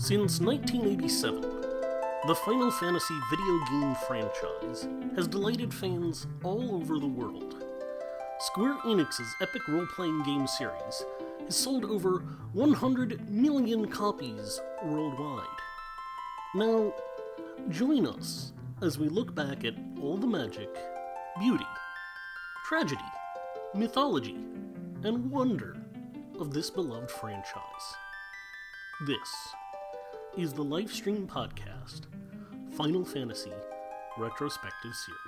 Since 1987, the Final Fantasy video game franchise has delighted fans all over the world. Square Enix's epic role-playing game series has sold over 100 million copies worldwide. Now, join us as we look back at all the magic, beauty, tragedy, mythology, and wonder of this beloved franchise. This is the Lifestream podcast, Final Fantasy Retrospective Series.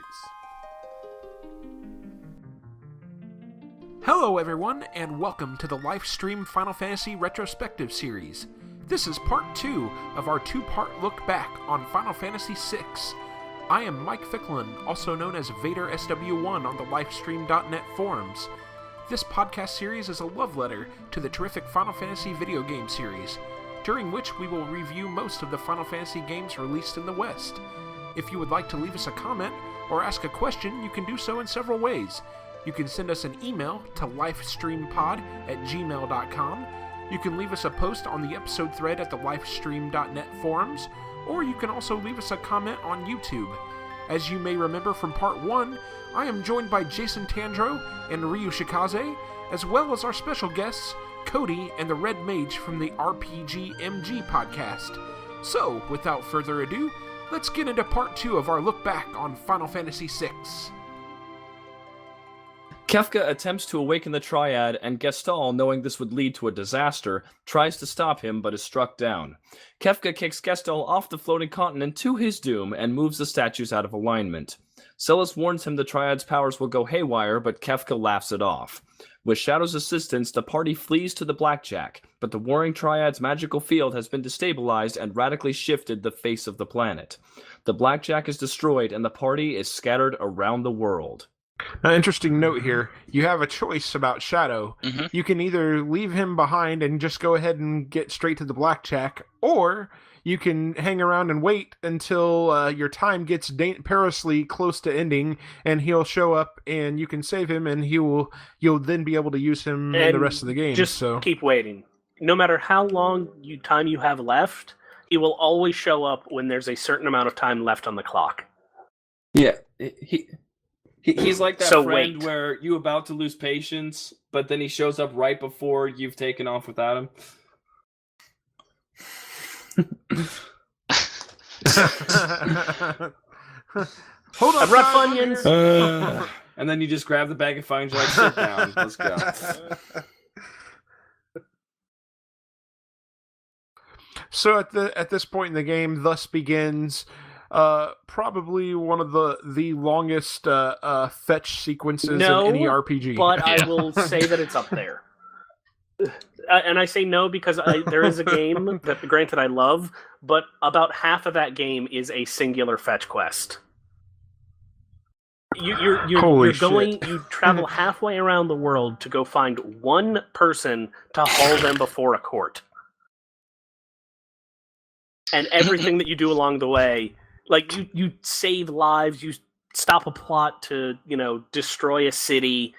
Hello everyone, and welcome to the Lifestream Final Fantasy Retrospective Series. This is part 2 of our two-part look back on Final Fantasy VI. I am Mike Ficklin, also known as Vader SW1 on the Lifestream.net forums. This podcast series is a love letter to the terrific Final Fantasy video game series, during which we will review most of the Final Fantasy games released in the West. If you would like to leave us a comment or ask a question, you can do so in several ways. You can send us an email to lifestreampod@gmail.com. You can leave us a post on the episode thread at the Lifestream.net forums, or you can also leave us a comment on YouTube. As you may remember from part 1, I am joined by JasonTandro and Ryushikaze, as well as our special guests, Cody and the Red Mage from the rpgmg podcast. So, without further ado, let's get into part 2 of our look back on Final Fantasy VI. Kefka attempts to awaken the Triad, and Gestalt, knowing this would lead to a disaster, tries to stop him but is struck down. Kefka kicks Gestalt off the floating continent to his doom and moves the statues out of alignment. Celes warns him the Triad's powers will go haywire, but Kefka laughs it off. With Shadow's assistance, the party flees to the Blackjack, but the Warring Triad's magical field has been destabilized and radically shifted the face of the planet. The Blackjack is destroyed, and the party is scattered around the world. Now, interesting note here, you have a choice about Shadow. You can either leave him behind and just go ahead and get straight to the Blackjack, or you can hang around and wait until your time gets perilously close to ending, and he'll show up and you can save him, and you'll then be able to use him in the rest of the game. Just keep waiting. No matter how long time you have left, he will always show up when there's a certain amount of time left on the clock. Yeah, he's like that friend wait. where you're about to lose patience, but then he shows up right before you've taken off without him. Hold on, I brought Funyuns. And then you just grab the bag of Funyuns, like, sit down, let's go. So at this point in the game, thus begins probably one of the longest fetch sequences in any RPG. But I will say that it's up there. And I say no because there is a game that, granted, I love, but about half of that game is a singular fetch quest. You travel halfway around the world to go find one person to haul them before a court. And everything that you do along the way, like you save lives, you stop a plot to, destroy a city,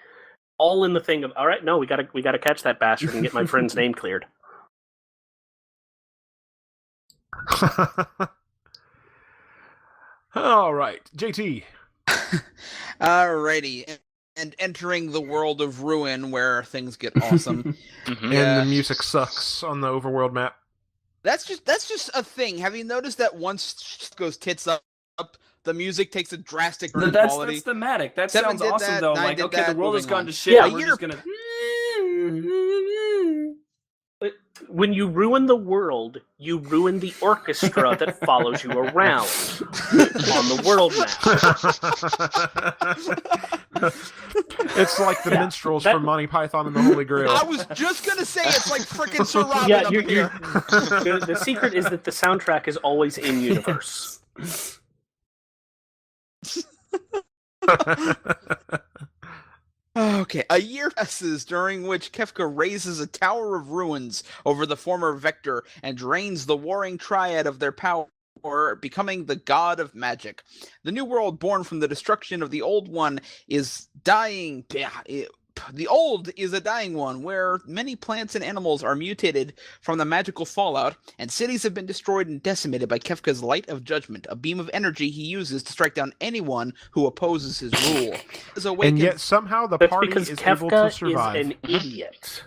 all in the thing of, all right, no, we gotta catch that bastard and get my friend's name cleared. All right, JT. Alrighty, and entering the world of Ruin, where things get awesome, and the music sucks on the overworld map. That's just a thing. Have you noticed that once it goes tits up, the music takes a drastic quality? That's thematic. That Seven sounds awesome, that, though. 9 Like, did okay, that, the world has moving gone on. to shit. Yeah, We're just gonna. When you ruin the world, you ruin the orchestra that follows you around on the world map. It's like the minstrels from Monty Python and the Holy Grail. I was just gonna say it's like frickin' Sir Robin Yeah, up in here. the secret is that the soundtrack is always in universe. Okay, a year passes during which Kefka raises a tower of ruins over the former Vector and drains the Warring Triad of their power, becoming the god of magic. The new world born from the destruction of the old one is dying The Old is a dying one, where many plants and animals are mutated from the magical fallout, and cities have been destroyed and decimated by Kefka's Light of Judgment, a beam of energy he uses to strike down anyone who opposes his rule. And yet somehow the That's party because is able to Kefka survive. is an idiot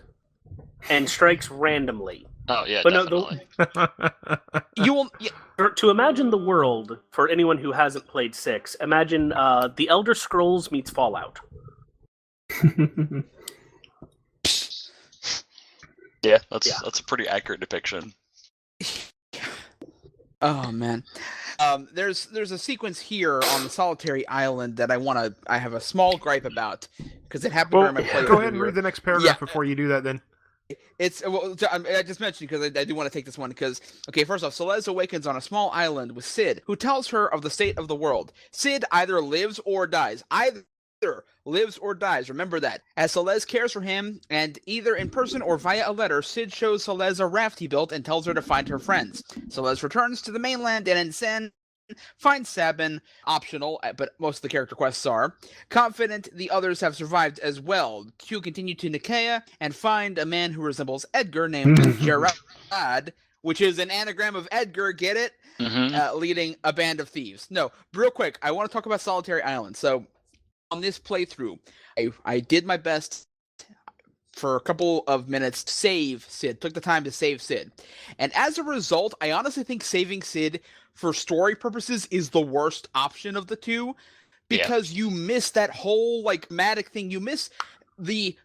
and strikes randomly. Oh yeah, But definitely. You will. To imagine the world, for anyone who hasn't played 6, imagine The Elder Scrolls meets Fallout. Yeah, that's a pretty accurate depiction. Oh man. There's a sequence here on the Solitary Island that I have a small gripe about because it happened during my playthrough. Go ahead and read the next paragraph before you do that then. It's I just mentioned because I do want to take this one because first off, Celeste awakens on a small island with Sid, who tells her of the state of the world. Sid either lives or dies. Remember that. As Celeste cares for him, and either in person or via a letter, Sid shows Celeste a raft he built and tells her to find her friends. Celeste returns to the mainland and in Sen finds Sabin, optional, but most of the character quests are. Confident the others have survived as well. To continue to Nicaea and find a man who resembles Edgar named Gerard, which is an anagram of Edgar, get it? Leading a band of thieves. No, real quick, I want to talk about Solitary Island. So, on this playthrough, I did my best for a couple of minutes to save Sid, took the time to save Sid. And as a result, I honestly think saving Sid for story purposes is the worst option of the two, because you miss that whole magic thing. You miss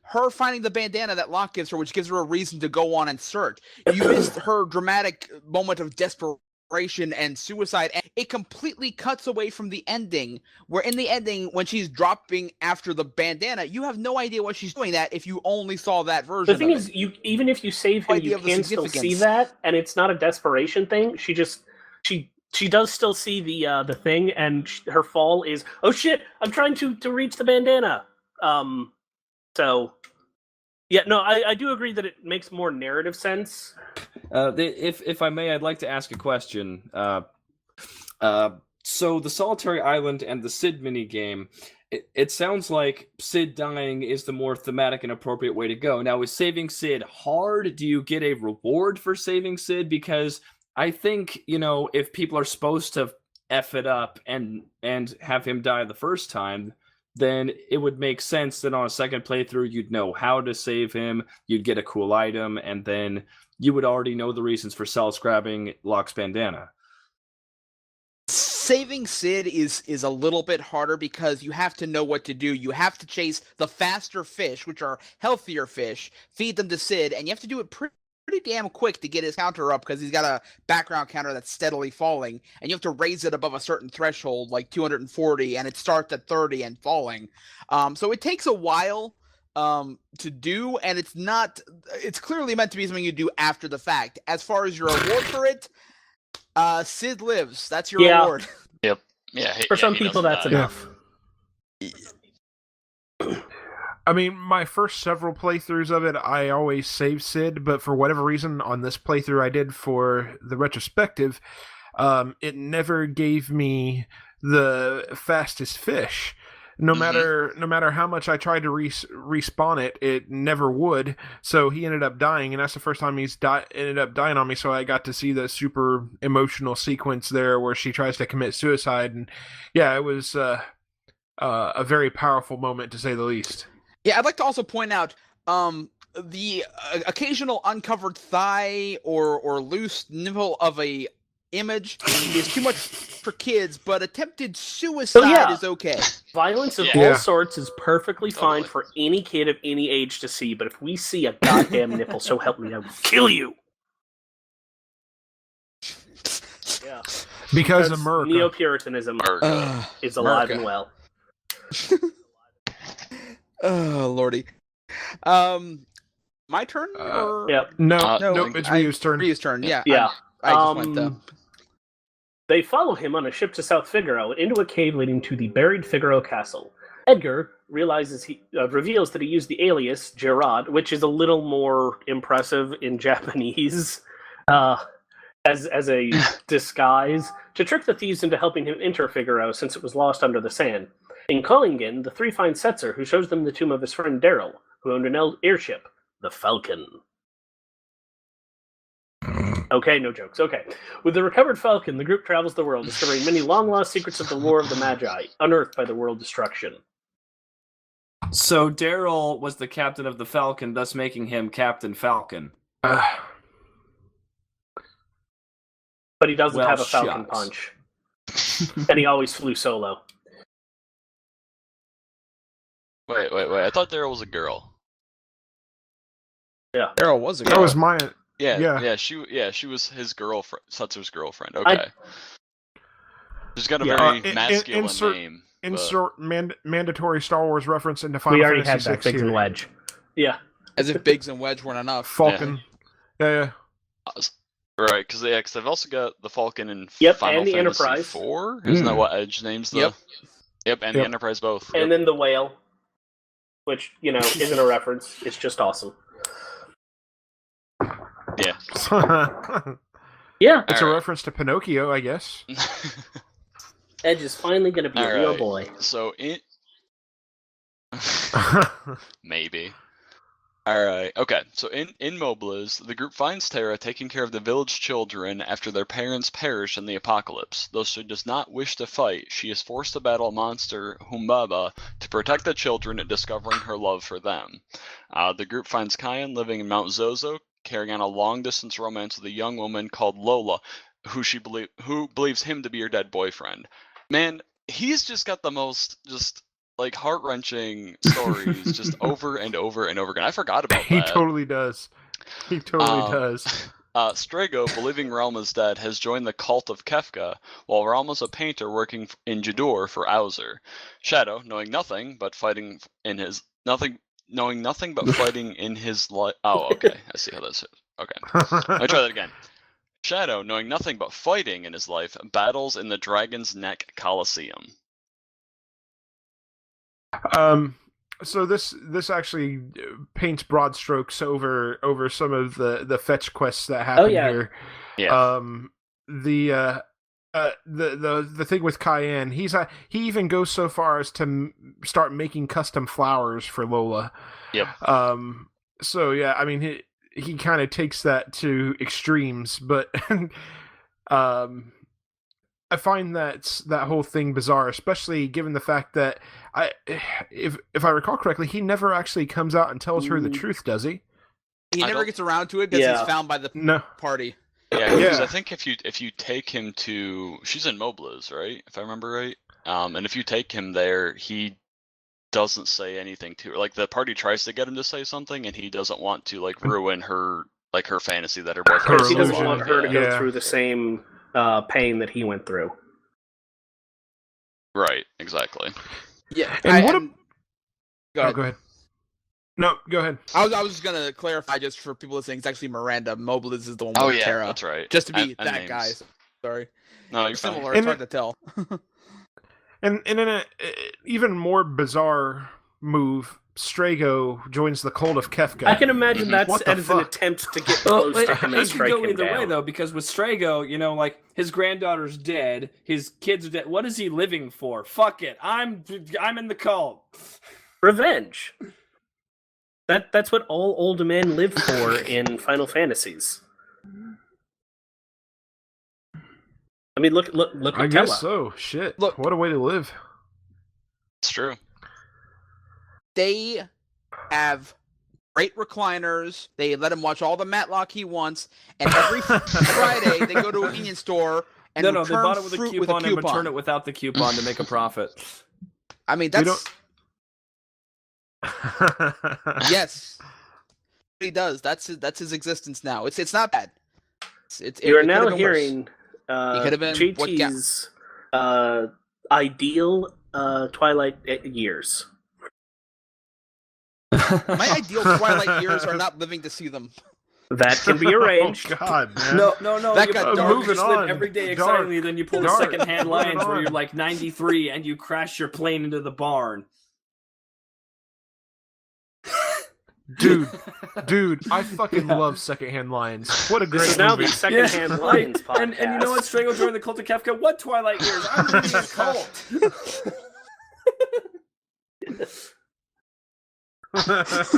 her finding the bandana that Locke gives her, which gives her a reason to go on and search. You missed her dramatic moment of desperation and suicide, and it completely cuts away from the ending, where in the ending, when she's dropping after the bandana, you have no idea what she's doing that if you only saw that version. The thing is, even if you save him, you can still see that, and it's not a desperation thing. She does still see the thing, and her fall is, oh shit, I'm trying to reach the bandana. So, yeah, no, I do agree that it makes more narrative sense. If I may, I'd like to ask a question. So the Solitary Island and the Sid minigame, it sounds like Sid dying is the more thematic and appropriate way to go. Now, is saving Sid hard? Do you get a reward for saving Sid? Because I think, if people are supposed to F it up and have him die the first time, then it would make sense that on a second playthrough, you'd know how to save him, you'd get a cool item, and then you would already know the reasons for Celeste grabbing Locke's bandana. Saving Sid is a little bit harder because you have to know what to do. You have to chase the faster fish, which are healthier fish, feed them to Sid, and you have to do it pretty damn quick to get his counter up because he's got a background counter that's steadily falling, and you have to raise it above a certain threshold, like 240, and it starts at 30 and falling. So it takes a while to do, and it's clearly meant to be something you do after the fact. As far as your reward for it, Sid lives. That's your reward. Yep. Yeah. For some people, that's enough. I mean, my first several playthroughs of it, I always save Sid, but for whatever reason, on this playthrough I did for the retrospective, it never gave me the fastest fish. No matter how much I tried to respawn it, it never would. So he ended up dying, and that's the first time he's ended up dying on me. So I got to see the super emotional sequence there where she tries to commit suicide, and yeah, it was a very powerful moment to say the least. Yeah, I'd like to also point out the occasional uncovered thigh or loose nipple of a image is too much for kids, but attempted suicide is okay. Violence of all sorts is perfectly fine for any kid of any age to see, but if we see a goddamn nipple, so help me, I will kill you. Yeah. Because America. Neo-Puritanism is alive and well. Oh, lordy. My turn? Yep. No, it's Ryu's turn. Ryu's turn, yeah. Yeah. I just went though. They follow him on a ship to South Figaro and into a cave leading to the buried Figaro castle. Edgar realizes reveals that he used the alias Gerard, which is a little more impressive in Japanese, as a disguise to trick the thieves into helping him enter Figaro since it was lost under the sand. In Collingen, the three find Setzer, who shows them the tomb of his friend Daryl, who owned an airship, the Falcon. Okay, no jokes. Okay. With the recovered Falcon, the group travels the world, discovering many long-lost secrets of the War of the Magi, unearthed by the world destruction. So Daryl was the captain of the Falcon, thus making him Captain Falcon. But he doesn't have a Falcon punch. And he always flew solo. Wait. I thought Daryl was a girl. Yeah. Daryl was a girl. That was my... Yeah. She was his girlfriend, Sutzer's girlfriend. Okay. She's got a very masculine name. Insert mandatory Star Wars reference into Final We already Fantasy had that VI Biggs and here. Wedge. Yeah. As if Biggs and Wedge weren't enough. Falcon. Yeah. Right, because I've also got the Falcon in Yep, Final and the Fantasy Enterprise. 4. Isn't that what Edge names the? Yep, and the Enterprise both. And then the whale, which, isn't a reference. It's just awesome. Yeah. Yeah. It's a reference to Pinocchio, I guess. Edge is finally going to be a real boy. So maybe. Alright, okay. So in Mobliz, the group finds Terra taking care of the village children after their parents perish in the apocalypse. Though she does not wish to fight, she is forced to battle a monster, Humbaba, to protect the children, discovering her love for them. The group finds Kyan living in Mount Zozo, carrying on a long-distance romance with a young woman called Lola, who believes him to be her dead boyfriend. Man, he's just got the most heart-wrenching stories just over and over and over again. I forgot about that. He totally does. Strago, believing Realm is dead, has joined the cult of Kefka, while Realm is a painter working in Jador for Auser. Shadow, knowing nothing but fighting in his life. Oh, okay. I see how this is. Okay. Let me try that again. Shadow, knowing nothing but fighting in his life, battles in the Dragon's Neck Coliseum. So this actually paints broad strokes over some of the fetch quests that happen here. Yeah. The thing with Cayenne, he even goes so far as to start making custom flowers for Lola. Yep. So yeah, I mean he kind of takes that to extremes, but I find that whole thing bizarre, especially given the fact that if I recall correctly, he never actually comes out and tells her the truth, does he? He never gets around to it because he's found by the party. Yeah, because I think if you take him to, she's in Mobliz, right? If I remember right. And if you take him there, he doesn't say anything to her. Like the party tries to get him to say something, and he doesn't want to ruin her her fantasy that her boyfriend. He doesn't want her to go through the same pain that he went through. Right. Exactly. Yeah. And Go ahead. Go ahead. No, go ahead. I was just gonna clarify just for people listening. It's actually Miranda. Mobliz is the one with Terra. That's right. Just to be and that names. guy. Sorry. No, you're similar. fine. It's hard to tell. And in an even more bizarre move, Strago joins the cult of Kefka. I can imagine that's What the as an fuck? attempt to get close to him and It could strike go him either down. way, though, because with Strago, his granddaughter's dead, his kids are dead. What is he living for? Fuck it, I'm in the cult. Revenge. That's what all old men live for in Final Fantasies. I mean, look at I Tella. guess so. Shit. Look. What a way to live. It's true. They have great recliners. They let him watch all the Matlock he wants, and every Friday they go to a convenience store and They return bought it with a fruit coupon, with a and return it without the coupon to make a profit. I mean, We that's yes, he does. That's his existence now. It's not bad. You are it now could've been worse. hearing could have been JT's ideal Twilight years. My ideal Twilight years are not living to see them. That can be arranged. Oh, God, man. No. That You got dark. just Moving live on. every day Dark. excitedly, then you pull the Dark. second-hand lines Moving where on. you're like 93 and you crash your plane into the barn. Dude, I fucking love secondhand lines. What a This great is now movie. the secondhand lines podcast. And you know what, Strago joined the cult of Kefka? What Twilight years? I'm leading a cult.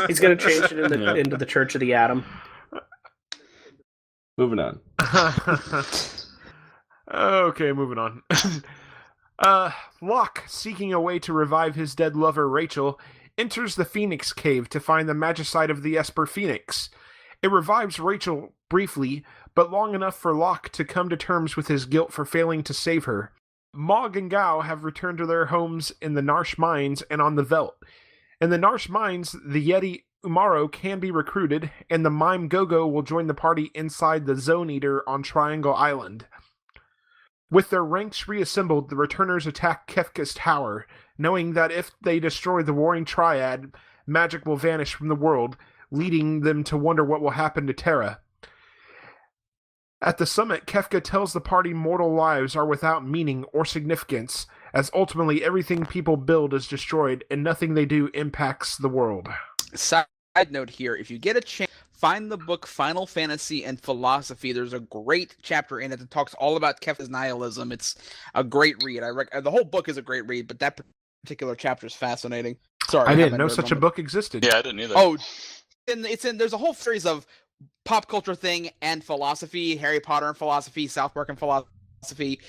He's going to change it into the Church of the Atom. Moving on. Okay, moving on. Locke, seeking a way to revive his dead lover Rachel, enters the Phoenix Cave to find the magicite of the Esper Phoenix. It revives Rachel briefly, but long enough for Locke to come to terms with his guilt for failing to save her. Mog and Gao have returned to their homes in the Narsh Mines and on the Veldt. In the Narsh Mines, the Yeti Umaro can be recruited, and the Mime Gogo will join the party inside the Zone Eater on Triangle Island. With their ranks reassembled, the returners attack Kefka's tower, knowing that if they destroy the Warring Triad, magic will vanish from the world, leading them to wonder what will happen to Terra. At the summit, Kefka tells the party mortal lives are without meaning or significance, as ultimately everything people build is destroyed and nothing they do impacts the world. Side note here, if you get a chance, find the book Final Fantasy and Philosophy. There's a great chapter in it that talks all about Kefka's nihilism. It's a great read. The whole book is a great read, but that particular chapter is fascinating. Sorry, I didn't know such a book existed. Yeah, I didn't either. Oh, there's a whole series of pop culture thing and philosophy, Harry Potter and philosophy, South Park and philosophy.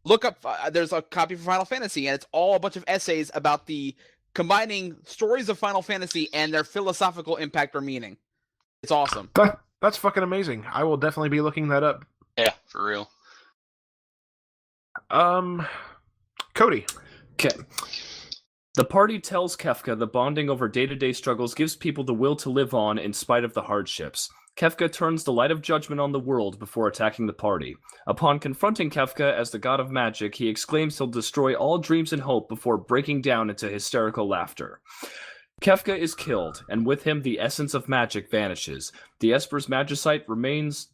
Look up, there's a copy for Final Fantasy, and it's all a bunch of essays about the combining stories of Final Fantasy and their philosophical impact or meaning. It's awesome. That's fucking amazing. I will definitely be looking that up. Yeah, for real. Cody. Okay. The party tells Kefka the bonding over day-to-day struggles gives people the will to live on in spite of the hardships. Kefka turns the light of judgment on the world before attacking the party. Upon confronting Kefka as the god of magic, he exclaims he'll destroy all dreams and hope before breaking down into hysterical laughter. Kefka is killed, and with him the essence of magic vanishes. The Esper's magicite remains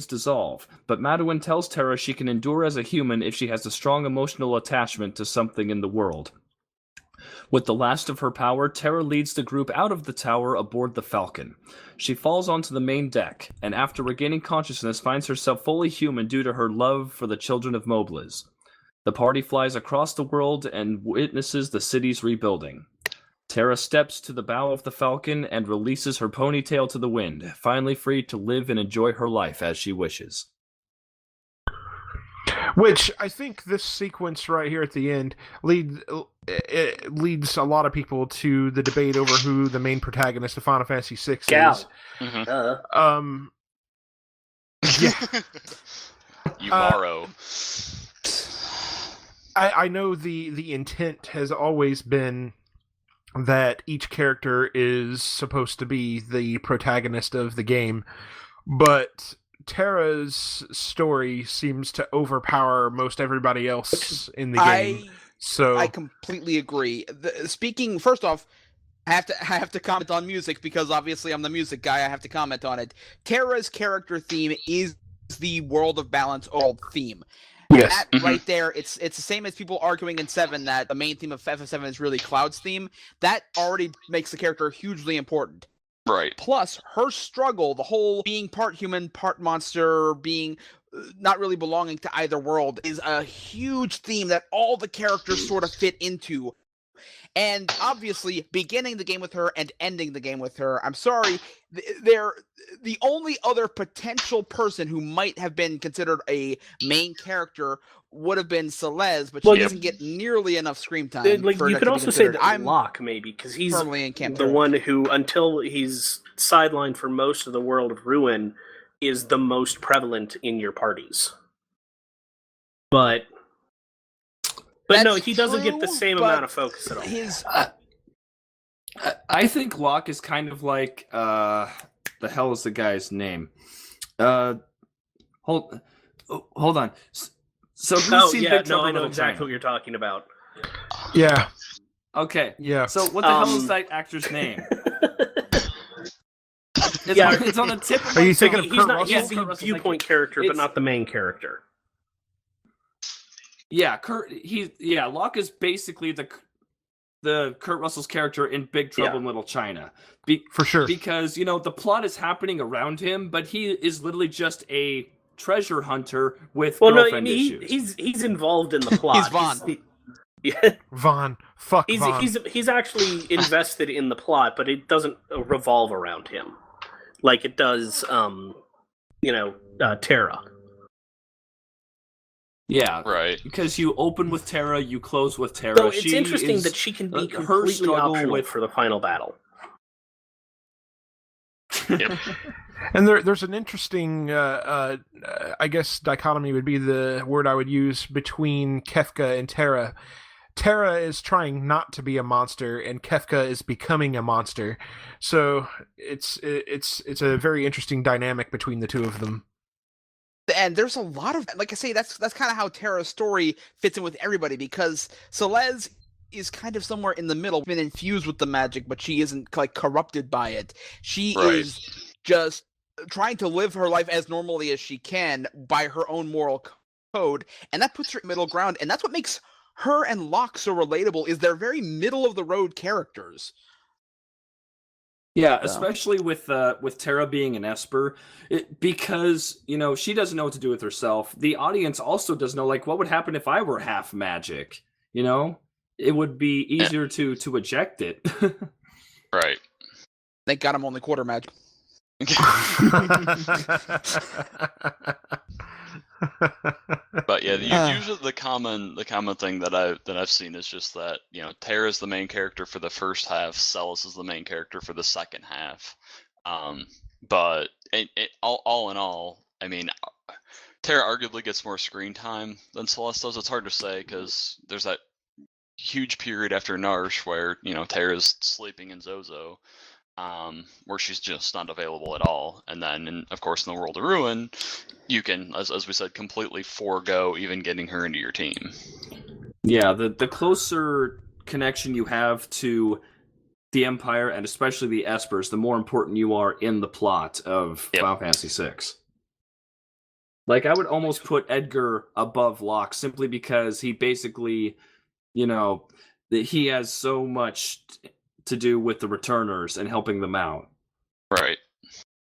dissolved, but Madeline tells Terra she can endure as a human if she has a strong emotional attachment to something in the world. With the last of her power, Terra leads the group out of the tower aboard the Falcon. She falls onto the main deck, and after regaining consciousness finds herself fully human due to her love for the children of Mobliz. The party flies across the world and witnesses the city's rebuilding. Terra steps to the bow of the Falcon and releases her ponytail to the wind, finally free to live and enjoy her life as she wishes. Which, I think this sequence right here at the end leads a lot of people to the debate over who the main protagonist of Final Fantasy VI is. Gal. Mm-hmm. Yeah. Umaro. I know the intent has always been that each character is supposed to be the protagonist of the game, but Terra's story seems to overpower most everybody else in the game. I completely agree. Speaking, first off, I have to comment on music because obviously I'm the music guy. I have to comment on it. Terra's character theme is the World of Balance old theme. Yes. That right there, it's the same as people arguing in 7 that the main theme of FF7 is really Cloud's theme. That already makes the character hugely important. Right. Plus, her struggle, the whole being part human, part monster, being not really belonging to either world, is a huge theme that all the characters sort of fit into. And obviously, beginning the game with her and ending the game with her, I'm sorry, they're the only other potential person who might have been considered a main character would have been Celeste, but she doesn't get nearly enough screen time. You could also say that Locke, maybe, because he's the one who, until he's sidelined for most of the world of Ruin, is the most prevalent in your parties. But no, he doesn't get the same amount of focus at all. I think Locke is kind of like the hell is the guy's name? Hold on. So who's seen Big Trouble in Little China? I know exactly what you're talking about. Yeah. Okay. Yeah. So what the hell is that actor's name? It's on the tip of my tongue. Are you thinking of Kurt Russell? He's the viewpoint character, but not the main character. Yeah, Locke is basically the Kurt Russell's character in Big Trouble in Little China. For sure. Because, the plot is happening around him, but he is literally just a treasure hunter with girlfriend issues. He's involved in the plot. He's Vaughn. Yeah. Vaughn. Fuck Vaughn. He's actually invested in the plot, but it doesn't revolve around him like it does, Terra. Yeah, Right. Because you open with Terra, you close with Terra. So it's interesting that she can be completely struggle optional for the final battle. Yep. And there's an interesting, I guess, dichotomy would be the word I would use between Kefka and Terra. Terra is trying not to be a monster, and Kefka is becoming a monster. So it's a very interesting dynamic between the two of them. And there's a lot of, like I say, that's kind of how Terra's story fits in with everybody, because Celeste is kind of somewhere in the middle, been infused with the magic, but she isn't like corrupted by it. She is just trying to live her life as normally as she can by her own moral code, and that puts her middle ground, and that's what makes her and Locke so relatable, is they're very middle of the road characters. Yeah, especially with Terra being an Esper, because she doesn't know what to do with herself. The audience also doesn't know, like, what would happen if I were half magic. It would be easier to eject it. Right. Thank God I'm only quarter magic. But yeah, usually the common thing that I've seen is just that Terra's the main character for the first half, Celis is the main character for the second half. But all in all, I mean, Terra arguably gets more screen time than Celeste does. It's hard to say because there's that huge period after Narsh where Terra's sleeping in Zozo. Where she's just not available at all, and then, of course, in the World of Ruin, you can, as we said, completely forego even getting her into your team. Yeah, the closer connection you have to the Empire, and especially the Espers, the more important you are in the plot of Final Fantasy VI. Like, I would almost put Edgar above Locke, simply because he basically, he has so much to do with the returners and helping them out. Right.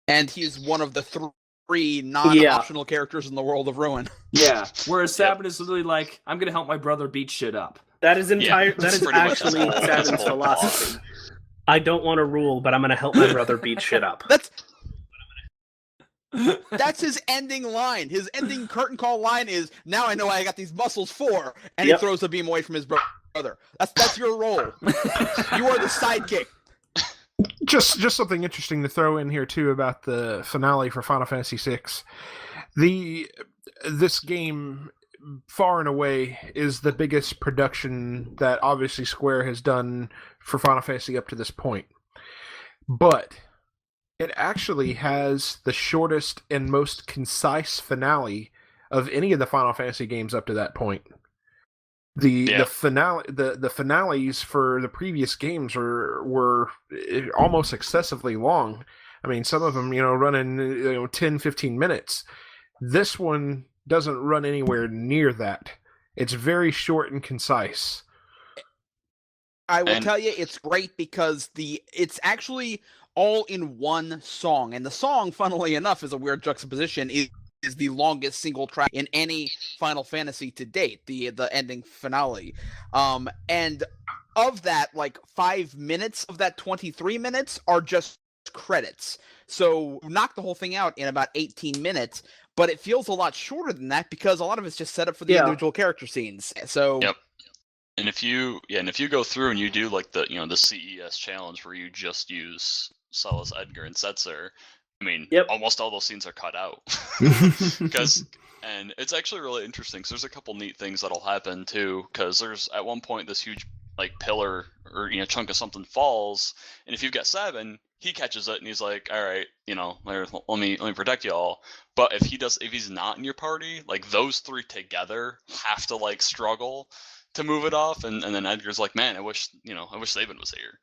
And he's one of the three non-optional characters in the World of Ruin. Yeah. Whereas Sabin is literally like, I'm going to help my brother beat shit up. That is actually Sabin's philosophy. I don't want to rule, but I'm going to help my brother beat shit up. That's his ending line. His ending curtain call line is, now I know I got these muscles for, and he throws the beam away from his brother. That's your role. You are the sidekick. Just something interesting to throw in here too about the finale for Final Fantasy VI. This game, far and away, is the biggest production that obviously Square has done for Final Fantasy up to this point. But it actually has the shortest and most concise finale of any of the Final Fantasy games up to that point. The finales for the previous games were almost excessively long. I mean, some of them, running 10, 15 minutes. This one doesn't run anywhere near that. It's very short and concise. I will tell you, it's great because it's actually all in one song, and the song, funnily enough, is a weird juxtaposition. Is the longest single track in any Final Fantasy to date, the ending finale. And of that, like 5 minutes of that 23 minutes are just credits. So knock the whole thing out in about 18 minutes, but it feels a lot shorter than that because a lot of it's just set up for the individual character scenes. So And if you go through and you do like the the CES challenge where you just use Celis, Edgar, and Setzer, I mean, almost all those scenes are cut out. And it's actually really interesting because there's a couple neat things that'll happen too. Because there's at one point this huge pillar or chunk of something falls, and if you've got Sabin, he catches it and he's like, all right, let me protect you all. But if he's not in your party, like those three together have to struggle to move it off, and then Edgar's like, man, I wish Sabin was here.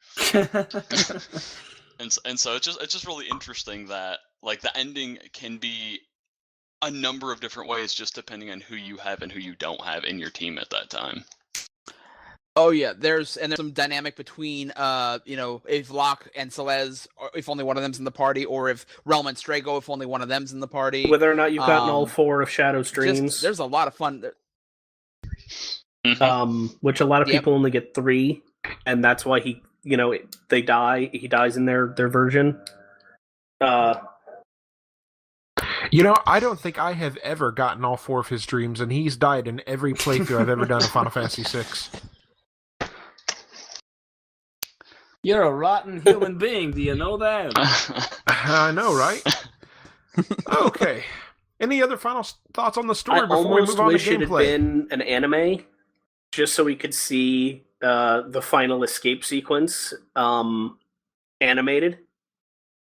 And so it's just really interesting that the ending can be a number of different ways just depending on who you have and who you don't have in your team at that time. Oh yeah, there's some dynamic between if Locke and Celeste, if only one of them's in the party, or if Relm and Strago, if only one of them's in the party. Whether or not you've gotten all 4 of Shadow's dreams. There's a lot of fun. which a lot of people only get 3, and that's why he dies in their version. I don't think I have ever gotten all 4 of his dreams, and he's died in every playthrough I've ever done of Final Fantasy VI. You're a rotten human being, do you know that? I know, right? Okay. Any other final thoughts on the story before we move on to gameplay? I almost wish it had been an anime, just so we could see the final escape sequence animated,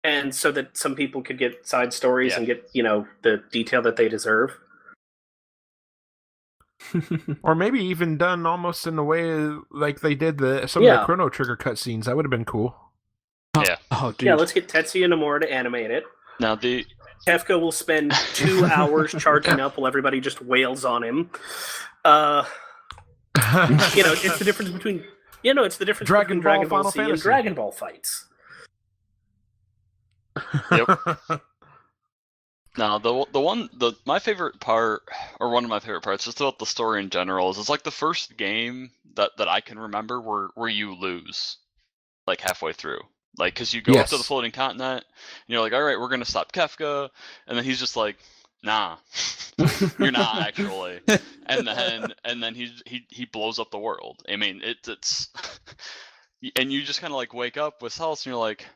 and so that some people could get side stories and get, the detail that they deserve. Or maybe even done almost in the way like they did some of the Chrono Trigger cutscenes. That would have been cool. Yeah. Oh, dude. Yeah, let's get Tetsuya Nomura to animate it. Now Kefka will spend 2 hours charging up while everybody just wails on him. It's the difference between Dragon Ball Z and Dragon Ball fights. Yep. Now, my favorite part, or one of my favorite parts, just about the story in general, is it's like the first game that I can remember where you lose, like halfway through. Like, because you go up to the floating continent, and you're like, all right, we're going to stop Kefka, and then he's just like, nah, you're not actually. And then he blows up the world. I mean, it's and you just kind of like wake up with Celeste, and you're like,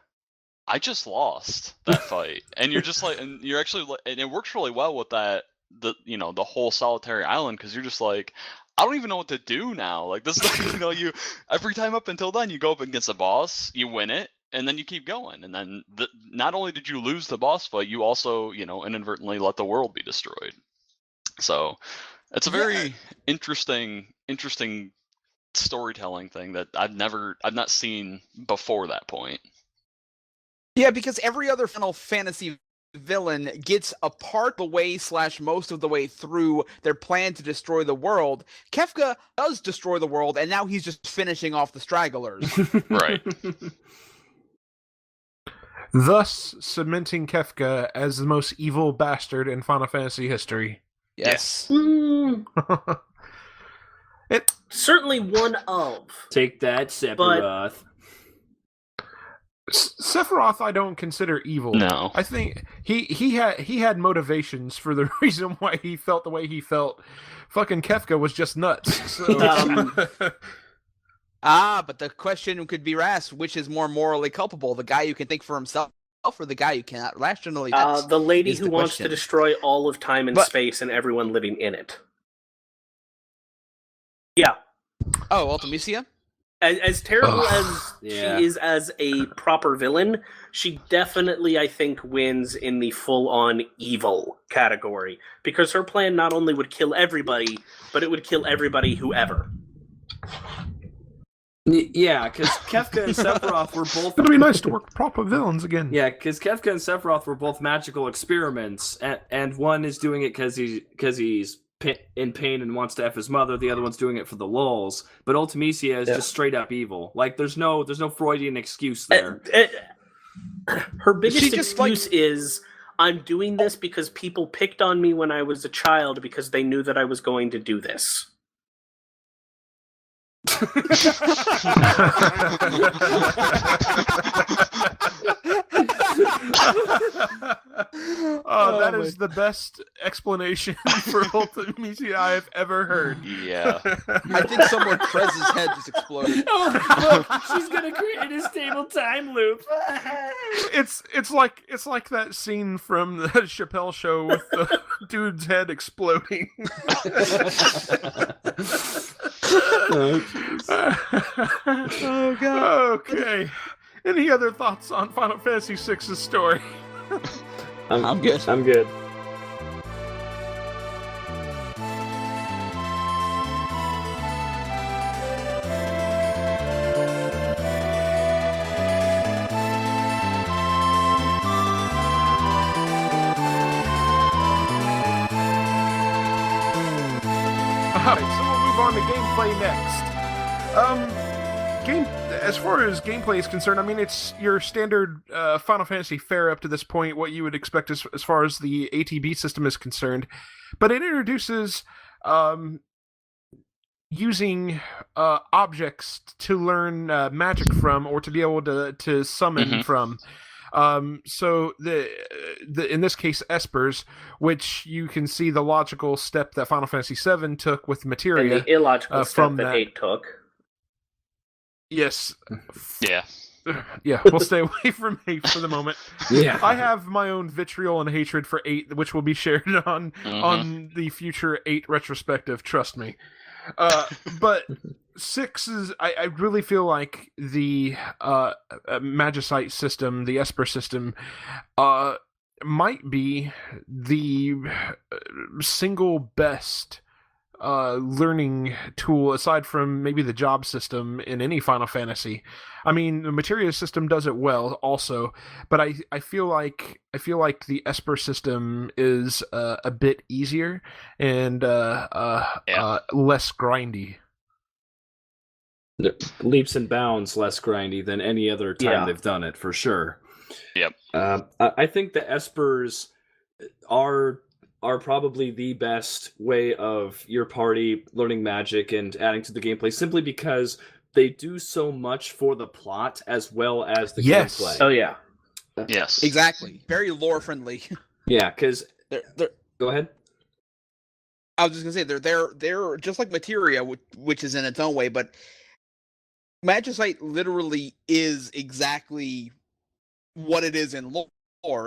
I just lost that fight, and you're just like, and you're actually, and it works really well with that, the whole solitary island, because you're just like, I don't even know what to do now. Like, this is like, you every time up until then, you go up against a boss, you win it, and then you keep going, and then not only did you lose the boss fight, you also inadvertently let the world be destroyed. So it's a very interesting storytelling thing that I've not seen before that point. Yeah, because every other Final Fantasy villain gets a part of the way / most of the way through their plan to destroy the world. Kefka does destroy the world, and now he's just finishing off the stragglers. Right. Thus cementing Kefka as the most evil bastard in Final Fantasy history. Yes. It certainly one of. Take that, Sephiroth. Sephiroth, I don't consider evil. No, I think he had motivations for the reason why he felt the way he felt. Fucking Kefka was just nuts. So. But the question could be asked: which is more morally culpable, the guy who can think for himself, or the guy who cannot rationally? The lady who wants to destroy all of time and space and everyone living in it. Yeah. Oh, Ultimisia? As terrible as she is as a proper villain, she definitely, I think, wins in the full-on evil category. Because her plan not only would kill everybody, but it would kill everybody whoever. Yeah, because Kefka and Sephiroth were both... It'll be nice to work with proper villains again. Yeah, because Kefka and Sephiroth were both magical experiments, and one is doing it because he's in pain and wants to F his mother, the other one's doing it for the lulz, but Ultimisia is just straight up evil. Like, there's no Freudian excuse there. Her biggest excuse is, I'm doing this because people picked on me when I was a child because they knew that I was going to do this. That is the best explanation for Ultimisia I have ever heard. Yeah. I think someone Trez's head just exploded. Oh, look, she's gonna create a stable time loop. It's like that scene from the Chappelle Show with the dude's head exploding. Oh god. Okay. Any other thoughts on Final Fantasy VI's story? I'm good. I'm good. Alright, so we'll move on to gameplay next. As far as gameplay is concerned, I mean, it's your standard Final Fantasy fare up to this point, what you would expect as far as the ATB system is concerned. But it introduces using objects to learn magic from, or to be able to summon from. So the in this case espers, which you can see the logical step that Final Fantasy VII took with materia, and the illogical step from that 8 took. Yes. Yeah. Yeah, we'll stay away from 8 for the moment. Yeah. I have my own vitriol and hatred for 8, which will be shared on the future 8 retrospective, trust me. But 6 is, I really feel like the Magicite system, the Esper system, might be the single best learning tool aside from maybe the job system in any Final Fantasy. I mean, the materia system does it well also, but I feel like the Esper system is a bit easier and less grindy. Leaps and bounds less grindy than any other time they've done it, for sure. Yep. I think the Espers are probably the best way of your party learning magic and adding to the gameplay, simply because they do so much for the plot as well as the gameplay. Oh yeah. Yes. Exactly. Very lore friendly. Yeah, because they're go ahead. I was just gonna say they're just like materia, which is in its own way, but Magicite literally is exactly what it is in lore.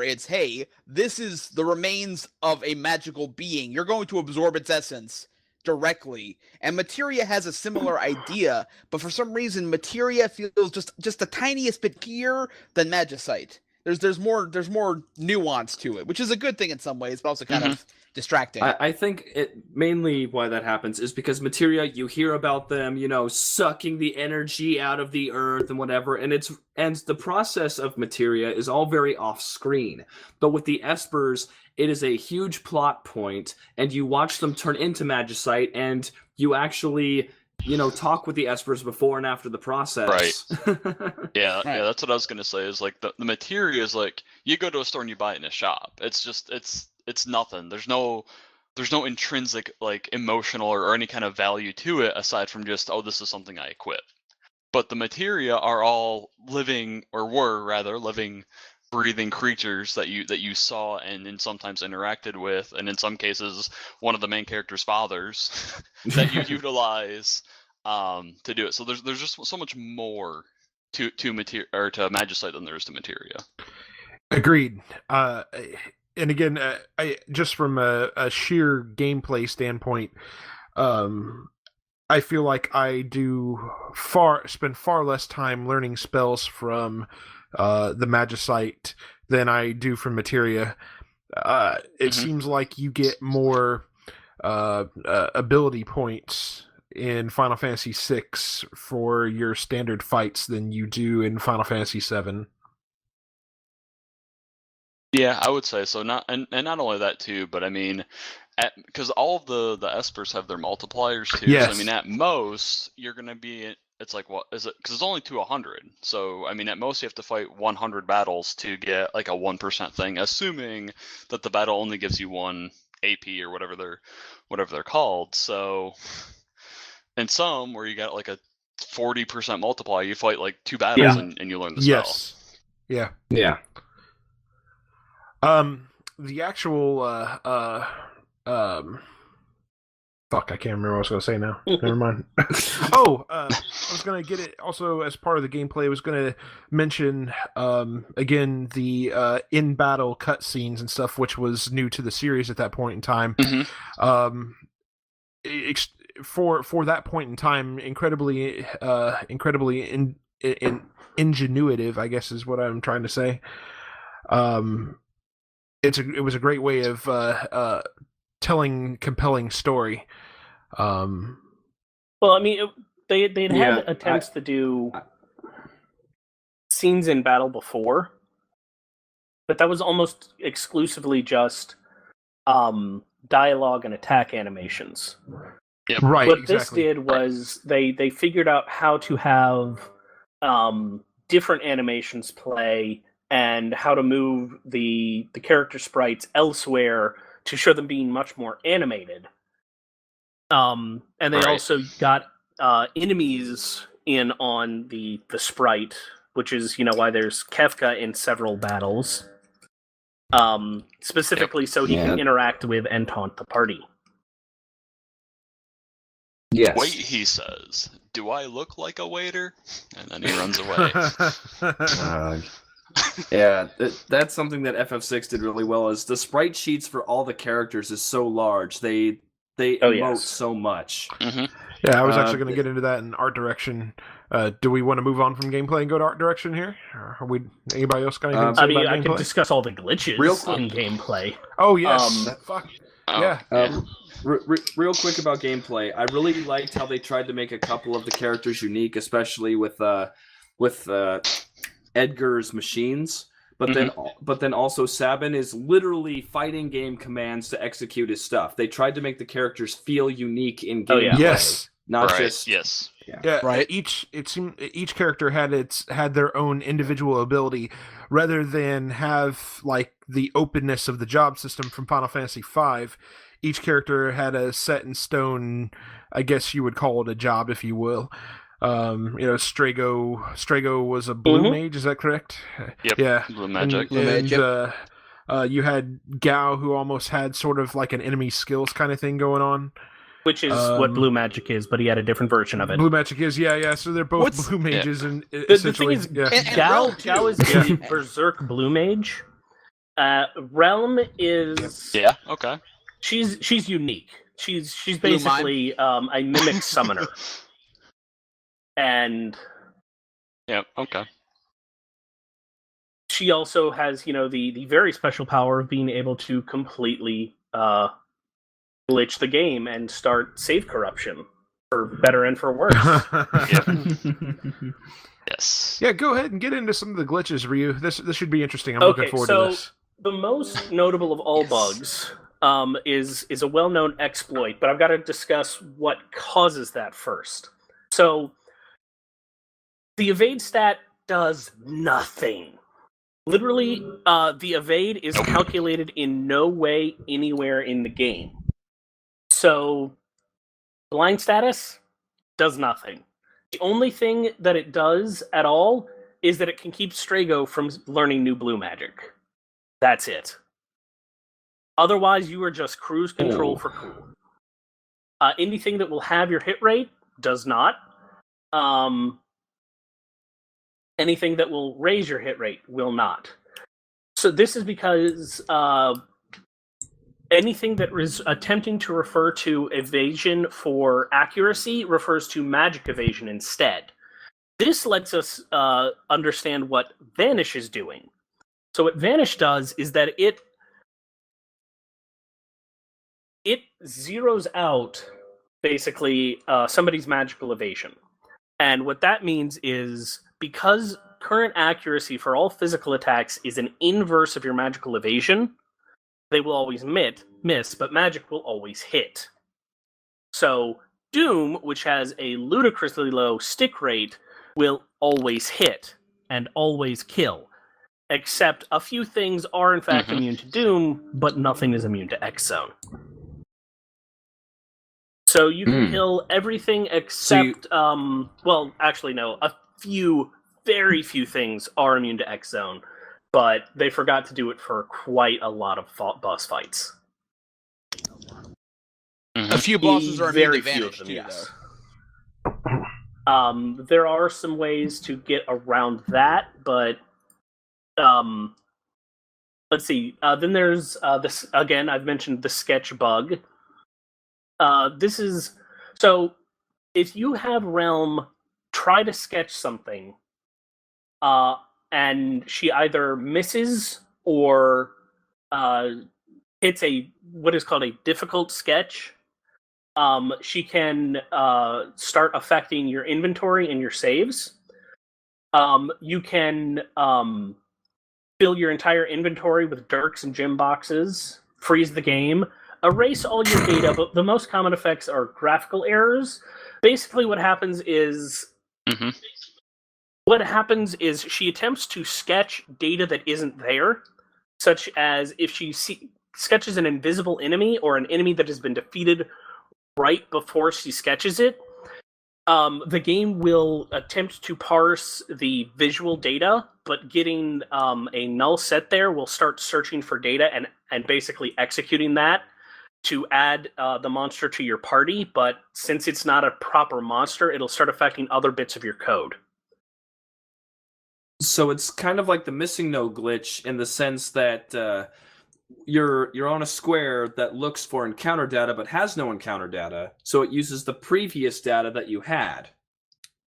It's, hey, this is the remains of a magical being. You're going to absorb its essence directly. And materia has a similar idea, but for some reason materia feels just the tiniest bit gear than Magicite. There's more nuance to it, which is a good thing in some ways, but also kind of distracting. I think mainly why that happens is because materia, you hear about them, sucking the energy out of the earth and whatever, and the process of materia is all very off screen. But with the Espers, it is a huge plot point, and you watch them turn into Magicite, and you actually talk with the Espers before and after the process. Right. Yeah, that's what I was gonna say. Is like the materia is like you go to a store and you buy it in a shop. It's just it's nothing. There's no intrinsic like emotional or any kind of value to it aside from just, oh, this is something I equip. But the materia are all living, or were rather living, breathing creatures that you saw and sometimes interacted with, and in some cases one of the main character's fathers that you utilize to do it. So there's just so much more to materia, or to Magicite, than there is to materia. Agreed. And again, I just from a sheer gameplay standpoint, I feel like I spend far less time learning spells from the Magicite than I do from materia. It seems like you get more ability points in Final Fantasy VI for your standard fights than you do in Final Fantasy VII. Yeah, I would say so. Not only that too, but I mean, because all of the Espers have their multipliers too. Yes. So I mean, at most you're gonna be. It's like, what is it? Because it's only to 100. So I mean, at most you have to fight 100 battles to get like a 1% thing, assuming that the battle only gives you 1 AP or whatever they're called. So, in some where you got like a 40% multiplier, you fight like 2 battles and you learn the spell. Yes. Yeah. Yeah. The actual fuck, I can't remember what I was going to say now. Never mind. I was going to get it also as part of the gameplay. I was going to mention again the in battle cutscenes and stuff, which was new to the series at that point in time. For that point in time, incredibly ingenuitive, I guess is what I'm trying to say. It was a great way of telling compelling story. Well, I mean, they'd had attempts to do scenes in battle before, but that was almost exclusively just dialogue and attack animations. Yep. Right. What exactly. this did was they figured out how to have different animations play and how to move the character sprites elsewhere to show them being much more animated. And they Right. also got enemies in on the sprite, which is, why there's Kefka in several battles. Specifically so he can interact with and taunt the party. Yes. Wait, he says. Do I look like a waiter? And then he runs away. Yeah, that's something that FF6 did really well. Is the sprite sheets for all the characters is so large. They emote so much. Mm-hmm. Yeah, I was actually going to get into that in art direction. Do we want to move on from gameplay and go to art direction here? Or are we? Anybody else got anything to say about I gameplay? could discuss all the glitches in gameplay. Oh yes, fuck. Yeah. Real quick about gameplay, I really liked how they tried to make a couple of the characters unique, especially with Edgar's machines. But then also Sabin is literally fighting game commands to execute his stuff. They tried to make the characters feel unique in gameplay. Yes. Not right. just yes. Yeah, right. Each character had their own individual ability, rather than have like the openness of the job system from Final Fantasy V. Each character had a set in stone, I guess you would call it a job, if you will. Strago was a blue mage, is that correct? Yep. Yeah. Blue magic. You had Gao, who almost had sort of like an enemy skills kind of thing going on. Which is what blue magic is, but he had a different version of it. Blue magic is, yeah. So they're both blue mages, and The essentially, thing is, Gao is a berserk blue mage. Realm is okay. She's unique. She's basically a mimic summoner. And okay. She also has, the very special power of being able to completely glitch the game and start save corruption, for better and for worse. Yes. Yeah, go ahead and get into some of the glitches, Ryu. This should be interesting. I'm looking forward to this. The most notable of all bugs is a well-known exploit, but I've got to discuss what causes that first. So, the evade stat does nothing. Literally, the evade is calculated in no way anywhere in the game. So, blind status does nothing. The only thing that it does at all is that it can keep Strago from learning new blue magic. That's it. Otherwise, you are just cruise control for cool. Anything that will have your hit rate does not. Anything that will raise your hit rate will not. So this is because anything that is attempting to refer to evasion for accuracy refers to magic evasion instead. This lets us understand what Vanish is doing. So what Vanish does is that it zeroes out, basically, somebody's magical evasion. And what that means is, because current accuracy for all physical attacks is an inverse of your magical evasion, they will always miss, but magic will always hit. So Doom, which has a ludicrously low stick rate, will always hit and always kill. Except a few things are in fact immune to Doom, but nothing is immune to X-Zone. So you can kill everything except, very few things are immune to X-Zone, but they forgot to do it for quite a lot of boss fights. A few bosses are immune to very few Vanish, of them, too, yes. though. There are some ways to get around that, but let's see. Then there's this again. I've mentioned the sketch bug. This is so. If you have Realm try to sketch something, and she either misses or hits what is called a difficult sketch, she can start affecting your inventory and your saves. You can fill your entire inventory with dirks and gem boxes, freeze the game, erase all your data, but the most common effects are graphical errors. Basically what happens is she attempts to sketch data that isn't there, such as if she sketches an invisible enemy or an enemy that has been defeated right before she sketches it, the game will attempt to parse the visual data, but getting a null set there will start searching for data and basically executing that to add the monster to your party. But since it's not a proper monster, it'll start affecting other bits of your code. So it's kind of like the missing no glitch in the sense that you're on a square that looks for encounter data but has no encounter data, so it uses the previous data that you had.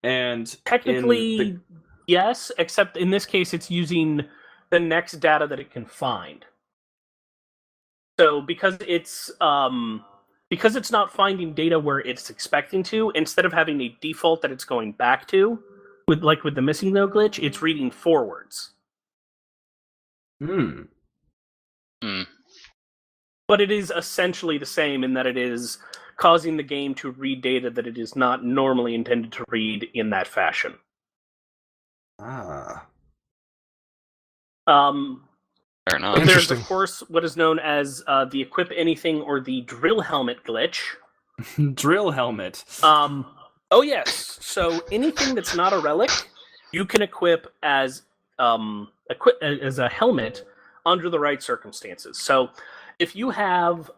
And technically, yes, except in this case, it's using the next data that it can find. So because it's not finding data where it's expecting to, instead of having a default that it's going back to, with the missing no glitch, it's reading forwards. But it is essentially the same in that it is causing the game to read data that it is not normally intended to read in that fashion. Fair enough. There's, of course, what is known as the equip anything or the drill helmet glitch. Drill helmet. Oh yes. So anything that's not a relic, you can equip as a helmet under the right circumstances. So if you have